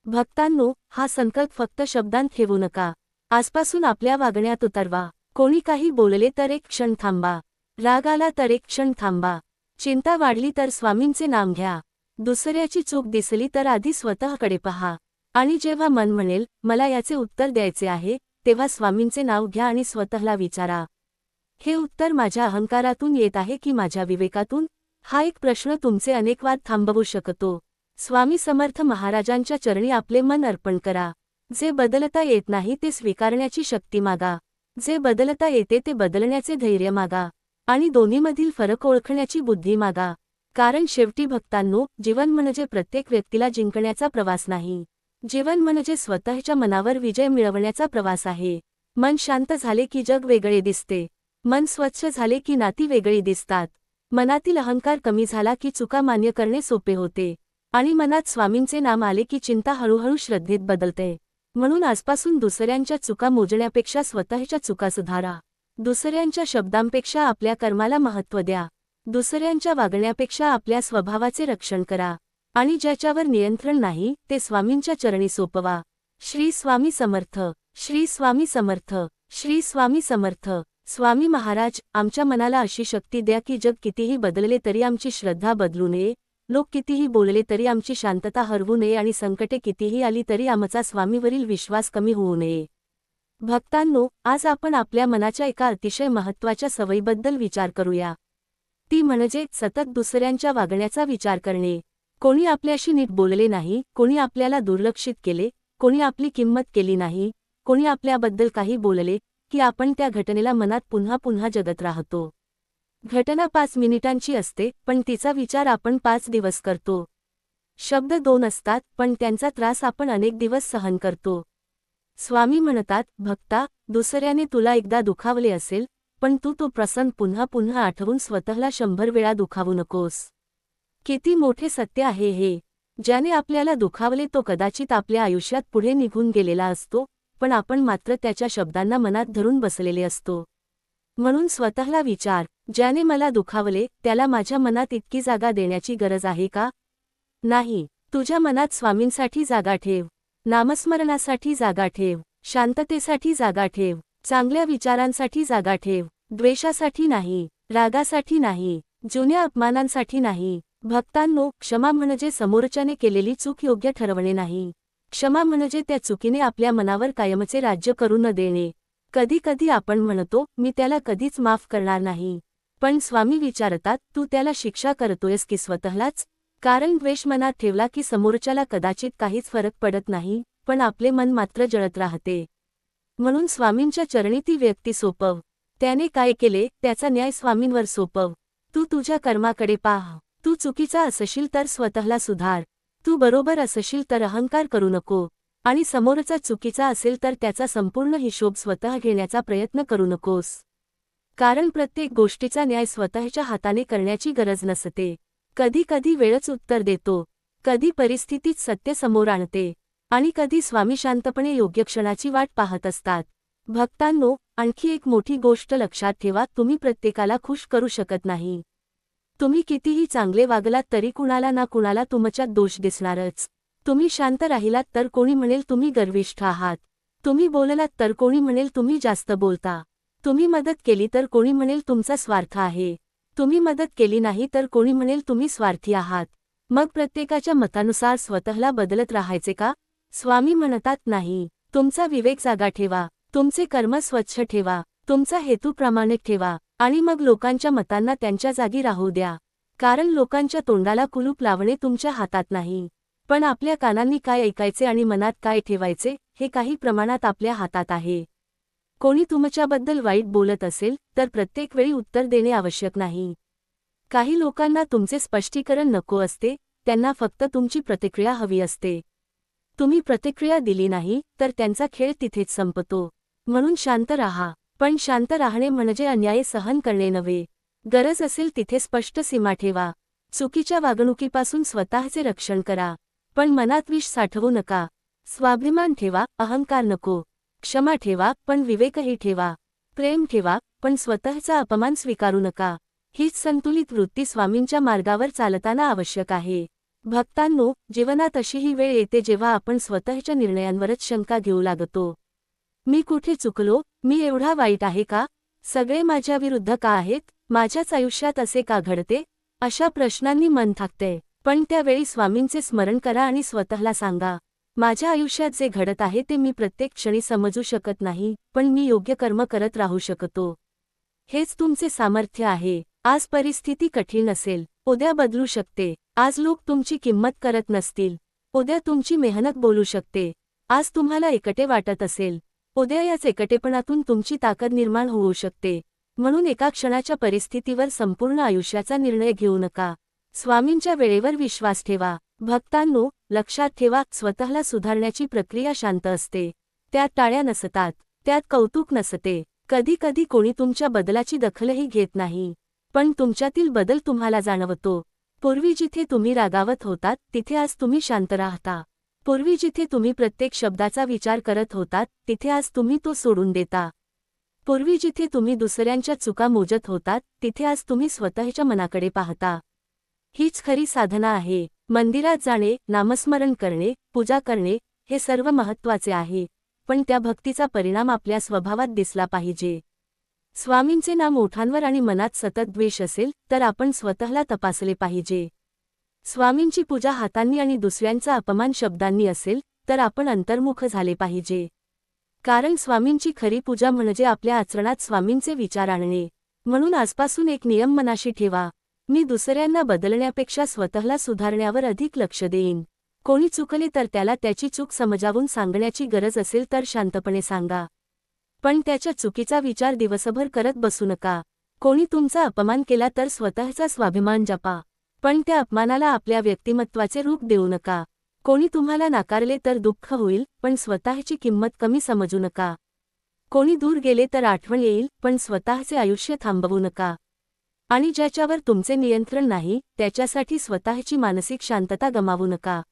भक्तांनो, हा संकल्प फक्त शब्दांत ठेवू नका. आजपासून आपल्या वागण्यात उतरवा. कोणी काही बोलले तर एक क्षण थांबा. राग आला तर एक क्षण थांबा. चिंता वाढली तर स्वामींचे नाम घ्या. दुसऱ्याची चूक दिसली तर आधी स्वतःकडे पहा. आणि जेव्हा मन म्हणेल, मला याचे उत्तर द्यायचे आहे, तेव्हा स्वामींचे नाव घ्या आणि स्वतःला विचारा, हे उत्तर माझ्या अहंकारातून येत आहे की माझ्या विवेकातून? हा एक प्रश्न तुमचे अनेक वाद थांबवू शकतो. स्वामी समर्थ महाराजांच्या चरणी आपले मन अर्पण करा. जे बदलता येत नाही ते स्वीकारण्याची शक्ती मागा. जे बदलता येते ते बदलण्याचे धैर्य मागा. आणि दोन्हीमधील फरक ओळखण्याची बुद्धी मागा. कारण शेवटी भक्तांनो, जीवन म्हणजे प्रत्येक व्यक्तीला जिंकण्याचा प्रवास नाही. जीवन म्हणजे स्वतःच्या मनावर विजय मिळवण्याचा प्रवास आहे. मन शांत झाले की जग वेगळे दिसते. मन स्वच्छ झाले की नाती वेगळी दिसतात. मनातील अहंकार कमी झाला की चुका मान्य करणे सोपे होते. आणि मनात स्वामींचे नाम आले की चिंता हळूहळू श्रद्धेत बदलते. म्हणून आजपासून दुसऱ्यांच्या चुका मोजण्यापेक्षा स्वतःच्या चुका सुधारा. दुसऱ्यांच्या शब्दांपेक्षा आपल्या कर्माला महत्त्व द्या. दुसऱ्यांच्या वागण्यापेक्षा आपल्या स्वभावाचे रक्षण करा. आणि ज्याच्यावर नियंत्रण नाही ते स्वामींच्या चरणी सोपवा. श्री स्वामी समर्थ. श्री स्वामी समर्थ. श्री स्वामी समर्थ. स्वामी महाराज, आमच्या मनाला अशी शक्ती द्या की जग कितीही बदलले तरी आमची श्रद्धा बदलू नये. लोक कितीही बोलले तरी आमची शांतता हरवू नये आणि संकटे कितीही आली तरी आमचा स्वामीवरील विश्वास कमी होऊ नये. भक्तांनो, आज आपण आपल्या मनाच्या एका अतिशय महत्त्वाच्या सवयीबद्दल विचार करूया. ती म्हणजे सतत दुसऱ्यांच्या वागण्याचा विचार करणे. कोणी आपल्याशी नीट बोलले नाही, कोणी आपल्याला दुर्लक्षित केले, कोणी आपली किंमत केली नाही, कोणी आपल्याबद्दल काही बोलले की आपण त्या घटनेला मनात पुन्हा पुन्हा जगत राहतो. घटना 5 मिनिटांची असते पण तिचा विचार आपण 5 दिवस करतो. शब्द 2 असतात पण त्यांचा त्रास आपण अनेक दिवस सहन करतो. स्वामी म्हणतात, भक्ता, दुसऱ्याने तुला एकदा दुखावले असेल पण तू तो प्रसंग पुन्हा पुन्हा आठवून स्वतःला 100 वेळा दुखावू नकोस. किती मोठे सत्य आहे हे. ज्याने आपल्याला दुखावले तो कदाचित आपल्या आयुष्यात पुढे निघून गेलेला असतो, पण आपण मात्र त्याच्या शब्दांना मनात धरून बसलेले असतो. म्हणून स्वतःला विचार, ज्याने मला दुखावले त्याला माझ्या मनात इतकी जागा देण्याची गरज आहे का? नाही. तुझ्या मनात स्वामींसाठी जागा ठेव, नामस्मरणासाठी जागा ठेव, शांततेसाठी जागा ठेव, चांगल्या विचारांसाठी जागा ठेव, द्वेषासाठी नाही, रागासाठी नाही, जुन्या अपमानांसाठी नाही. भक्तांनो, क्षमा म्हणजे समोरच्याने केलेली चूक योग्य ठरवणे नाही. क्षमा म्हणजे त्या चुकीने आपल्या मनावर कायमचे राज्य करू न देणे. कधी कधी आपण म्हणतो, मी त्याला कधीच माफ करणार नाही. पण स्वामी विचारतात, तू त्याला शिक्षा करतोयस की स्वतःलाच? कारण द्वेष मनात ठेवला की समोरच्याला कदाचित काहीच फरक पडत नाही, पण आपले मन मात्र जळत राहते. म्हणून स्वामींच्या चरणी ती व्यक्ती सोपव. त्याने काय केले त्याचा न्याय स्वामींवर सोपव. तू तुझ्या कर्माकडे पाह. तू चुकीचा असशील तर स्वतःला सुधार. तू बरोबर असशील तर अहंकार करू नको. आणि समोरचा चुकीचा असेल तर त्याचा संपूर्ण हिशोब स्वतः घेण्याचा प्रयत्न करू नकोस. कारण प्रत्येक गोष्टीचा न्याय स्वतःच्या हाताने करण्याची गरज नसते. कधी कधी वेळच उत्तर देतो, कधी परिस्थितीत सत्य समोर आणते, आणि कधी स्वामी शांतपणे योग्य क्षणाची वाट पाहत असतात. भक्तांनो, आणखी एक मोठी गोष्ट लक्षात ठेवा, तुम्ही प्रत्येकाला खुश करू शकत नाही. तुम्ही कितीही चांगले वागलात तरी कुणाला ना कुणाला तुमच्यात दोष दिसणारच. तुम्ही शांत राहिलात तर कोणी म्हणेल तुम्ही गर्विष्ठ आहात. तुम्ही बोललात तर कोणी म्हणेल तुम्ही जास्त बोलता. तुम्ही मदत केली तर कोणी म्हणेल तुमचा स्वार्थ आहे. तुम्ही मदत केली नाही तर कोणी म्हणेल तुम्ही स्वार्थी आहात. मग प्रत्येकाच्या मतानुसार स्वतःला बदलत राहायचे का? स्वामी म्हणतात, नाही. तुमचा विवेक जागा ठेवा, तुमचे कर्म स्वच्छ ठेवा, तुमचा हेतू प्रामाणिक ठेवा, आणि मग लोकांच्या मतांना त्यांच्या जागी राहू द्या. कारण लोकांच्या तोंडाला कुलूप लावणे तुमच्या हातात नाही, पण आपल्या कानांनी काय ऐकायचे आणि मनात काय ठेवायचे हे काही प्रमाणात आपल्या हातात आहे. कोणी तुमच्याबद्दल वाईट बोलत असेल तर प्रत्येक वेळी उत्तर देणे आवश्यक नाही. काही लोकांना तुमचे स्पष्टीकरण नको असते, त्यांना फक्त तुमची प्रतिक्रिया हवी असते. तुम्ही प्रतिक्रिया दिली नाही तर त्यांचा खेळ तिथेच संपतो. म्हणून शांत राहा. पण शांत राहणे म्हणजे अन्याय सहन करणे नव्हे. गरज असेल तिथे स्पष्ट सीमा ठेवा. चुकीच्या वागणुकीपासून स्वतःचे रक्षण करा, पण मनात विष साठवू नका. स्वाभिमान ठेवा, अहंकार नको. क्षमा ठेवा पण विवेकही ठेवा. प्रेम ठेवा पण स्वतःचा अपमान स्वीकारू नका. हीच संतुलित वृत्ती स्वामींच्या मार्गावर चालताना आवश्यक आहे. भक्तांनो, जीवनात अशीही वेळ येते जेव्हा आपण स्वतःच्या निर्णयांवरच शंका घेऊ लागतो. मी कुठे चुकलो? मी एवढा वाईट आहे का? सगळे माझ्या विरुद्ध का आहेत? माझ्याच आयुष्यात असे का घडते? अशा प्रश्नांनी मन थकते. पण त्यावेळी स्वामींचे स्मरण करा आणि स्वतःला सांगा, माझ्या आयुष्यात जे घडत आहे ते मी प्रत्येक क्षणी समजू शकत नाही, पण मी योग्य कर्म करत राहू शकतो. हेच तुमचे सामर्थ्य आहे. आज परिस्थिती कठीण असेल, उद्या बदलू शकते. आज लोक तुमची किंमत करत नसतील, उद्या तुमची मेहनत बोलू शकते. आज तुम्हाला एकटे वाटत असेल, उद्या याच एकटेपणातून तुमची ताकद निर्माण होऊ शकते. म्हणून एका क्षणाच्या परिस्थितीवर संपूर्ण आयुष्याचा निर्णय घेऊ नका. स्वामींच्या वेळेवर विश्वास ठेवा. भक्तांनो, लक्षात ठेवा, स्वतःला सुधारण्याची प्रक्रिया शांत असते. त्यात टाळ्या नसतात, त्यात कौतुक नसते. कधी कधी कोणी तुमच्या बदलाची दखलही घेत नाही, पण तुमच्यातील बदल तुम्हाला जाणवतो. पूर्वी जिथे तुम्ही रागावत होतात तिथे आज तुम्ही शांत राहता. पूर्वी जिथे तुम्ही प्रत्येक शब्दाचा विचार करत होतात तिथे आज तुम्ही तो सोडून देता. पूर्वी जिथे तुम्ही दुसऱ्यांच्या चुका मोजत होतात तिथे आज तुम्ही स्वतःच्या मनाकडे पाहता. हीच खरी साधना आहे. मंदिरात जाणे, नामस्मरण करणे, पूजा करणे हे सर्व महत्त्वाचे आहे, पण त्या भक्तीचा परिणाम आपल्या स्वभावात दिसला पाहिजे. स्वामींचे नाम ओठांवर आणि मनात सतत द्वेष असेल तर आपण स्वतःला तपासले पाहिजे. स्वामींची पूजा हातांनी आणि दुसऱ्यांचा अपमान शब्दांनी असेल तर आपण अंतर्मुख झाले पाहिजे. कारण स्वामींची खरी पूजा म्हणजे आपल्या आचरणात स्वामींचे विचार आणणे. म्हणून आजपासून एक नियम मनाशी ठेवा. मी दुसऱ्यांना बदलण्यापेक्षा स्वतःला सुधारण्यावर अधिक लक्ष देईन. कोणी चुकले तर त्याला त्याची चूक समजावून सांगण्याची गरज असेल तर शांतपणे सांगा. पण त्याच्या चुकीचा विचार दिवसभर करत बसू नका. कोणी तुमचा अपमान केला तर स्वतःचा स्वाभिमान जपा. पण त्या अपमानाला आपल्या व्यक्तिमत्वाचे रूप देऊ नका. कोणी तुम्हाला नाकारले तर दुःख होईल, पण स्वतःची किंमत कमी समजू नका. कोणी दूर गेले तर आठवण येईल, पण स्वतःचे आयुष्य थांबवू नका. आणि ज्याच्यावर तुमचे नियंत्रण नाही त्याच्यासाठी स्वतःची मानसिक शांतता गमावू नका.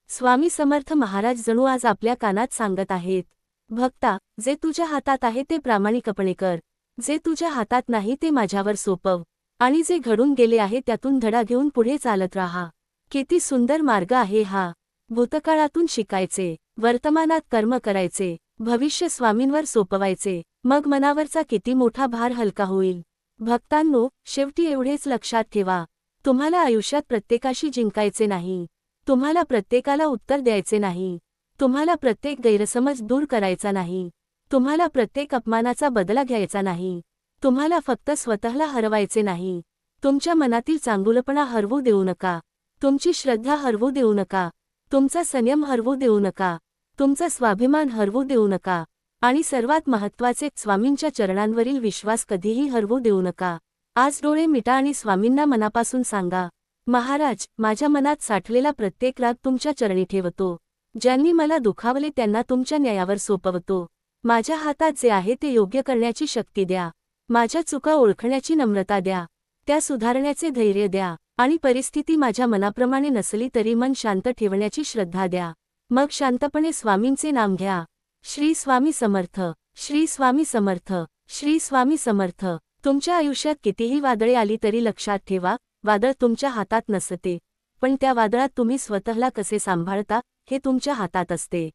स्वामी समर्थ महाराज जणू आज आपल्या कानात सांगत आहेत, भक्ता, जे तुझ्या हातात आहे ते प्रामाणिकपणे कर. जे तुझ्या हातात नाही ते माझ्यावर सोपव. आणि जे घडून गेले आहे त्यातून धडा घेऊन पुढे चालत राहा. किती सुंदर मार्ग आहे हा. भूतकाळातून शिकायचे, वर्तमानात कर्म करायचे, भविष्य स्वामींवर सोपवायचे, मग मनावरचा किती मोठा भार हलका होईल. भक्तांनो, शेवटी एवढेच लक्षात ठेवा, तुम्हाला आयुष्यात प्रत्येकाशी जिंकायचे नाही. तुम्हाला प्रत्येकाला उत्तर द्यायचे नाही. तुम्हाला प्रत्येक गैरसमज दूर करायचा नाही. तुम्हाला प्रत्येक अपमानाचा बदला घ्यायचा नाही. तुम्हाला फक्त स्वतःला हरवायचे नाही. तुमच्या मनातील चांगुलपणा हरवू देऊ नका. तुमची श्रद्धा हरवू देऊ नका. तुमचा संयम हरवू देऊ नका. तुमचा स्वाभिमान हरवू देऊ नका. आणि सर्वात महत्त्वाचे, स्वामींच्या चरणांवरील विश्वास कधीही हरवू देऊ नका. आज डोळे मिटा आणि स्वामींना मनापासून सांगा, महाराज, माझ्या मनात साठलेला प्रत्येक राग तुमच्या चरणी ठेवतो. ज्यांनी मला दुखावले त्यांना तुमच्या न्यायावर सोपवतो. माझ्या हातात जे आहे ते योग्य करण्याची शक्ती द्या. माझ्या चुका ओळखण्याची नम्रता द्या. त्या सुधारण्याचे धैर्य द्या. आणि परिस्थिती माझ्या मनाप्रमाणे नसली तरी मन शांत ठेवण्याची श्रद्धा द्या. मग शांतपणे स्वामींचे नाम घ्या. श्री स्वामी समर्थ, श्री स्वामी समर्थ, श्री स्वामी समर्थ. तुमच्या आयुष्यात कितीही वादळे आली तरी लक्षात ठेवा, वादळ तुमच्या हातात नसते, पण त्या वादळात तुम्ही स्वतःला कसे सांभाळता हे तुमच्या हातात असते.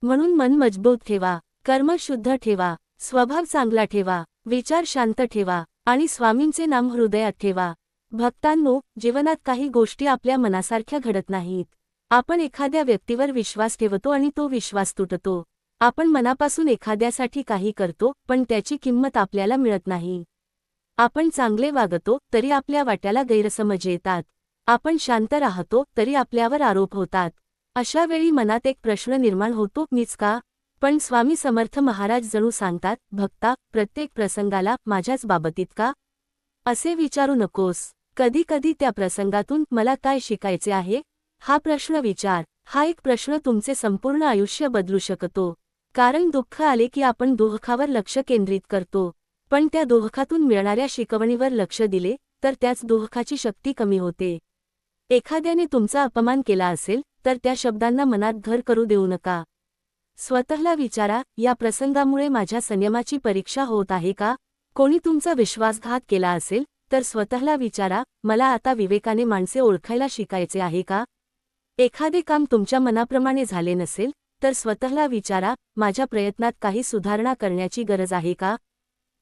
म्हणून मन मजबूत ठेवा, कर्म शुद्ध ठेवा, स्वभाव चांगला ठेवा, विचार शांत ठेवा आणि स्वामींचे नाम हृदयात ठेवा. भक्तांनो, जीवनात काही गोष्टी आपल्या मनासारख्या घडत नाहीत. आपण एखाद्या व्यक्तीवर विश्वास ठेवतो आणि तो विश्वास तुटतो. आपण मनापासून एखाद्यासाठी काही करतो पण त्याची किंमत आपल्याला मिळत नाही. आपण चांगले वागतो तरी आपल्या वाट्याला गैरसमज येतात. आपण शांत राहतो तरी आपल्यावर आरोप होतात. अशा वेळी मनात एक प्रश्न निर्माण होतो, मीच का? पण स्वामी समर्थ महाराज जणू सांगतात, भक्ता, प्रत्येक प्रसंगाला माझ्याच बाबतीत का असे विचारू नकोस. कधी कधी त्या प्रसंगातून मला काय शिकायचे आहे हा प्रश्न विचार. हा एक प्रश्न तुमचे संपूर्ण आयुष्य बदलू शकतो. कारण दुःख आले की आपण दुःखावर लक्ष केंद्रित करतो, पण त्या दुःखातून मिळणाऱ्या शिकवणीवर लक्ष दिले तर त्याच दुःखाची शक्ती कमी होते. एखाद्याने तुमचा अपमान केला असेल तर त्या शब्दांना मनात घर करू देऊ नका. स्वतःला विचारा, या प्रसंगामुळे माझ्या संयमाची परीक्षा होत आहे का? कोणी तुमचा विश्वासघात केला असेल तर स्वतःला विचारा, मला आता विवेकाने माणसे ओळखायला शिकायचे आहे का? एखादे काम तुमच्या मनाप्रमाणे झाले नसेल तर स्वतःला विचारा, माझ्या प्रयत्नात काही सुधारणा करण्याची गरज आहे का?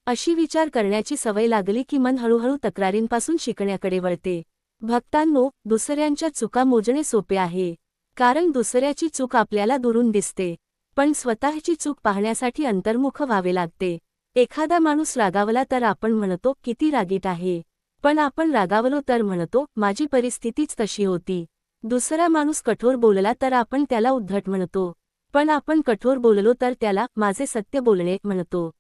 अशी विचार करण्याची सवय लागली की मन हळूहळू तक्रारींपासून शिकण्याकडे वळते. भक्तांनो, दुसऱ्यांच्या चुका मोजणे सोपे आहे, कारण दुसऱ्याची चूक आपल्याला दुरून दिसते, पण स्वतःची चूक पाहण्यासाठी अंतर्मुख व्हावे लागते. एखादा माणूस रागावला तर आपण म्हणतो, किती रागीट आहे. पण आपण रागावलो तर म्हणतो, माझी परिस्थितीच तशी होती. दुसरा माणूस कठोर बोलला तर आपण त्याला उद्धट म्हणतो, पण आपण कठोर बोललो तर त्याला माझे सत्य बोलणे म्हणतो.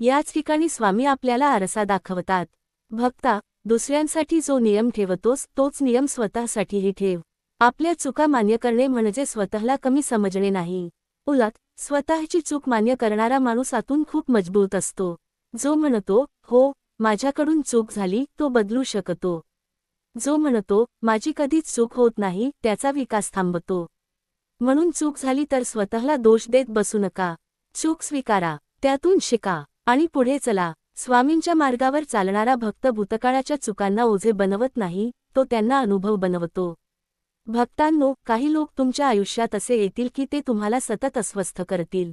याच ठिकाणी स्वामी आपल्याला आरसा दाखवतात, भक्ता, दुसऱ्यांसाठी जो नियम ठेवतोस तोच नियम स्वतःसाठीही ठेव. आपल्या चुका मान्य करणे म्हणजे स्वतःला कमी समजणे नाही. उलट, स्वतःची चूक मान्य करणारा माणूस आतून खूप मजबूत असतो. जो म्हणतो, हो, माझ्याकडून चूक झाली, तो बदलू शकतो. जो म्हणतो, माझी कधीच चूक होत नाही, त्याचा विकास थांबतो. म्हणून चूक झाली तर स्वतःला दोष देत बसू नका. चूक स्वीकारा, त्यातून शिका आणि पुढे चला. स्वामींच्या मार्गावर चालणारा भक्त भूतकाळाच्या चुकांना ओझे बनवत नाही, तो त्यांना अनुभव बनवतो. भक्तांनो, काही लोक तुमच्या आयुष्यात असे येतील की ते तुम्हाला सतत अस्वस्थ करतील.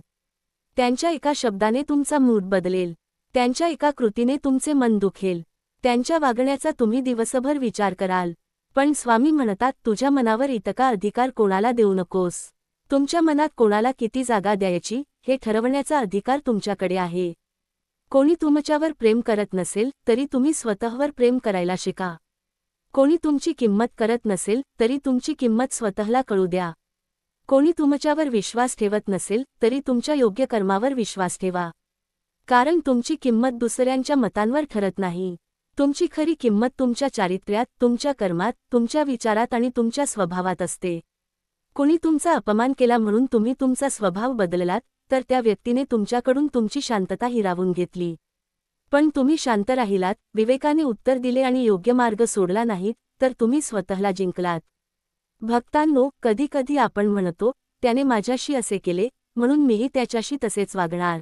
त्यांच्या एका शब्दाने तुमचा मूड बदलेल. त्यांच्या एका कृतीने तुमचे मन दुखेल. त्यांच्या वागण्याचा तुम्ही दिवसभर विचार कराल. पण स्वामी म्हणतात तुझ्या मनावर इतका अधिकार कोणाला देऊ नकोस. तुमच्या मनात कोणाला किती जागा द्यायची हे ठरवण्याचा अधिकार तुमच्याकडे आहे. कोणी तुमच्यावर प्रेम करत नसेल तरी तुम्ही स्वतःवर प्रेम करायला शिका. कोणी तुमची किंमत करत नसेल तरी तुमची किंमत स्वतःला कळू द्या. कोणी तुमच्यावर विश्वास ठेवत नसेल तरी तुमच्या योग्य कर्मावर विश्वास ठेवा. कारण तुमची किंमत दुसऱ्यांच्या मतांवर ठरत नाही. तुमची खरी किंमत तुमच्या चारित्र्यात, तुमच्या कर्मात, तुमच्या विचारात आणि तुमच्या स्वभावात असते. कोणी तुमचा अपमान केला म्हणून तुम्ही तुमचा स्वभाव बदललात तर त्या व्यक्तीने तुमच्याकडून तुमची शांतता हिरावून घेतली. पण तुम्ही शांत राहिलात, विवेकाने उत्तर दिले आणि योग्य मार्ग सोडला नाहीत तर तुम्ही स्वतःला जिंकलात. भक्तांनो, कधी कधी आपण म्हणतो त्याने माझ्याशी असे केले म्हणून मीही त्याच्याशी तसेच वागणार.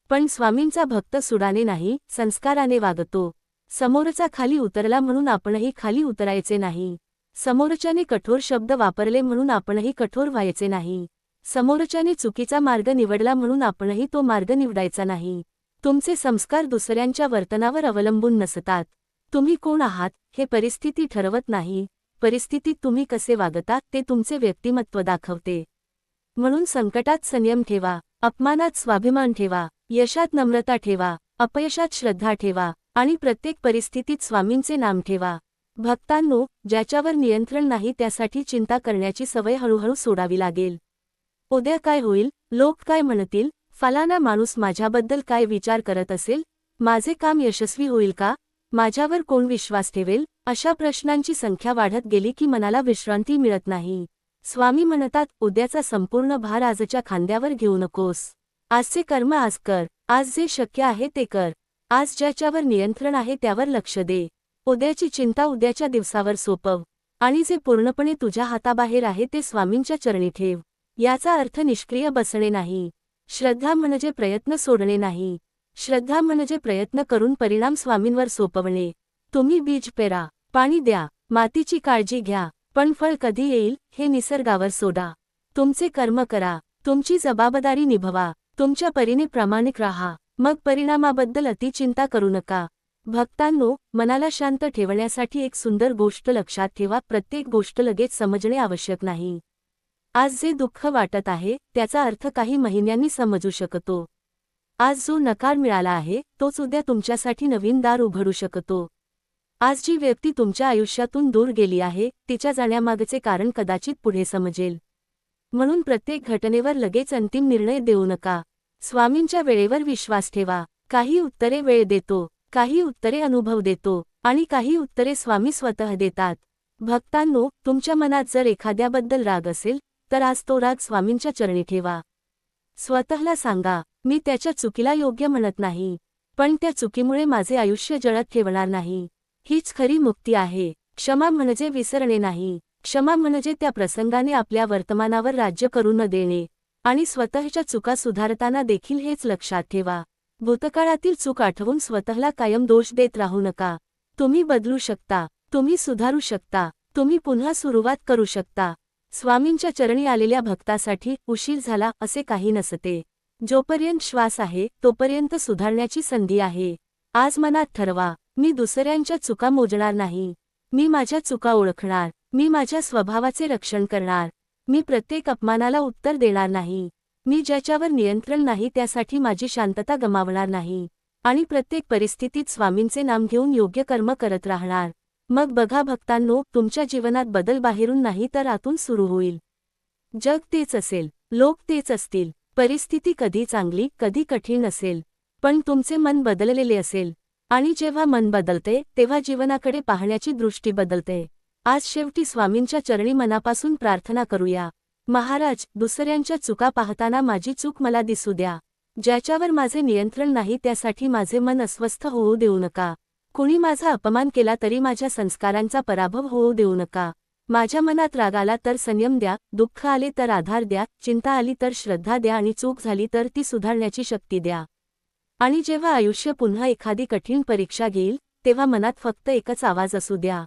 पण स्वामींचा भक्त सुडाने नाही, संस्काराने वागतो. समोरचा खाली उतरला म्हणून आपणही खाली उतरायचे नाही. समोरच्याने कठोर शब्द वापरले म्हणून आपणही कठोर व्हायचे नाही. समोरच्याने चुकीचा मार्ग निवडला म्हणून आपणही तो मार्ग निवडायचा नाही. तुमचे संस्कार दुसऱ्यांच्या वर्तनावर अवलंबून नसतात. तुम्ही कोण आहात हे परिस्थिती ठरवत नाही. परिस्थितीत तुम्ही कसे वागता ते तुमचे व्यक्तिमत्व दाखवते. म्हणून संकटात संयम ठेवा, अपमानात स्वाभिमान ठेवा, यशात नम्रता ठेवा, अपयशात श्रद्धा ठेवा आणि प्रत्येक परिस्थितीत स्वामींचे नाम ठेवा. भक्तांनो, ज्याच्यावर नियंत्रण नाही त्यासाठी चिंता करण्याची सवय हळूहळू सोडावी लागेल. उद्या काय होईल, लोक काय म्हणतील, फलाना माणूस माझ्याबद्दल काय विचार करत असेल, माझे काम यशस्वी होईल का, माझ्यावर कोण विश्वास ठेवेल, अशा प्रश्नांची संख्या वाढत गेली की मनाला विश्रांती मिळत नाही. स्वामी म्हणतात उद्याचा संपूर्ण भार आजच्या खांद्यावर घेऊ नकोस. आजचे कर्म आज कर, आज जे शक्य आहे ते कर, आज ज्याच्यावर नियंत्रण आहे त्यावर लक्ष दे. उद्याची चिंता उद्याच्या दिवसावर सोपव आणि जे पूर्णपणे तुझ्या हाताबाहेर आहे ते स्वामींच्या चरणी ठेव. याचा अर्थ निष्क्रिय बसणे नाही. श्रद्धा म्हणजे प्रयत्न सोडणे नाही. श्रद्धा म्हणजे प्रयत्न करून परिणाम स्वामींवर सोपवणे. तुम्ही बीज पेरा, पाणी द्या, मातीची काळजी घ्या, पण फळ कधी येईल हे निसर्गावर सोडा. तुमचे कर्म करा, तुमची जबाबदारी निभवा, तुमच्या परीने प्रामाणिक राहा, मग परिणामाबद्दल अतिचिंता करू नका. भक्तांनो, मनाला शांत ठेवण्यासाठी एक सुंदर गोष्ट लक्षात ठेवा. प्रत्येक गोष्ट लगेच समजणे आवश्यक नाही. आज जे दुःख वाटत आहे त्याचा अर्थ काही महिन्यांनी समजू शकतो. आज जो नकार मिळाला आहे तोच उद्या तुमच्यासाठी नवीन दार उघडू शकतो. आज जी व्यक्ती तुमच्या आयुष्यातून दूर गेली आहे तिच्या जाण्यामागचे कारण कदाचित पुढे समजेल. म्हणून प्रत्येक घटनेवर लगेच अंतिम निर्णय देऊ नका. स्वामींच्या वेळेवर विश्वास ठेवा. काही उत्तरे वेळ देतो, काही उत्तरे अनुभव देतो आणि काही उत्तरे स्वामी स्वतः देतात. भक्तांनो, तुमच्या मनात जर एखाद्याबद्दल राग असेल तर आज तो राग स्वामींच्या चरणी ठेवा. स्वतःला सांगा, मी त्याच्या चुकीला योग्य म्हणत नाही, पण त्या चुकीमुळे माझे आयुष्य जळत ठेवणार नाही. हीच खरी मुक्ती आहे. क्षमा म्हणजे विसरणे नाही. क्षमा म्हणजे त्या प्रसंगाने आपल्या वर्तमानावर राज्य करू न देणे आणि स्वतःच्या चुका सुधारताना देखील हेच लक्षात ठेवा. भूतकाळातील चूक आठवून स्वतःला कायम दोष देत राहू नका. तुम्ही बदलू शकता, तुम्ही सुधारू शकता, तुम्ही पुन्हा सुरुवात करू शकता. स्वामींच्या चरणी आलेल्या भक्तासाठी उशीर झाला असे काही नसते. जोपर्यंत श्वास आहे तोपर्यंत सुधारण्याची संधी आहे. आज मनात ठरवा, मी दुसऱ्यांच्या चुका मोजणार नाही. मी माझ्या चुका ओळखणार. मी माझ्या स्वभावाचे रक्षण करणार. मी प्रत्येक अपमानाला उत्तर देणार नाही. मी ज्याच्यावर नियंत्रण नाही त्यासाठी माझी शांतता गमावणार नाही आणि प्रत्येक परिस्थितीत स्वामींचे नाम घेऊन योग्य कर्म करत राहणार. मग बघा भक्तांनो, तुमच्या जीवनात बदल बाहेरून नाही तर आतून सुरू होईल. जग तेच असेल, लोक तेच असतील, परिस्थिती कधी चांगली कधी कठीण असेल, पण तुमचे मन बदललेले असेल आणि जेव्हा मन बदलते तेव्हा जीवनाकडे पाहण्याची दृष्टी बदलते. आज शेवटी स्वामींच्या चरणी मनापासून प्रार्थना करूया. महाराज, दुसऱ्यांच्या चुका पाहताना माझी चूक मला दिसू द्या. ज्याच्यावर माझे नियंत्रण नाही त्यासाठी माझे मन अस्वस्थ होऊ देऊ नका. कुणी माझा अपमान केला तरी माझ्या संस्कारांचा पराभव होऊ देऊ नका. माझ्या मनात राग आला तर संयम द्या, दुःख आले तर आधार द्या, चिंता आली तर श्रद्धा द्या आणि चूक झाली तर ती सुधारण्याची शक्ती द्या. आणि जेव्हा आयुष्य पुन्हा एखादी कठीण परीक्षा घेईल तेव्हा मनात फक्त एकच आवाज असू द्या,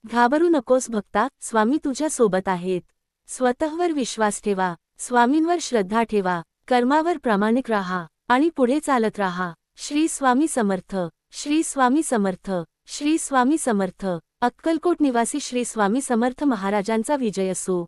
घाबरू नकोस भक्ता, स्वामी तुझ्या सोबत आहेत. स्वतःवर विश्वास ठेवा, स्वामींवर श्रद्धा ठेवा, कर्मावर प्रामाणिक राहा आणि पुढे चालत राहा. श्री स्वामी समर्थ. श्री स्वामी समर्थ. श्री स्वामी समर्थ. अक्कलकोट निवासी श्री स्वामी समर्थ महाराजांचा विजय असो.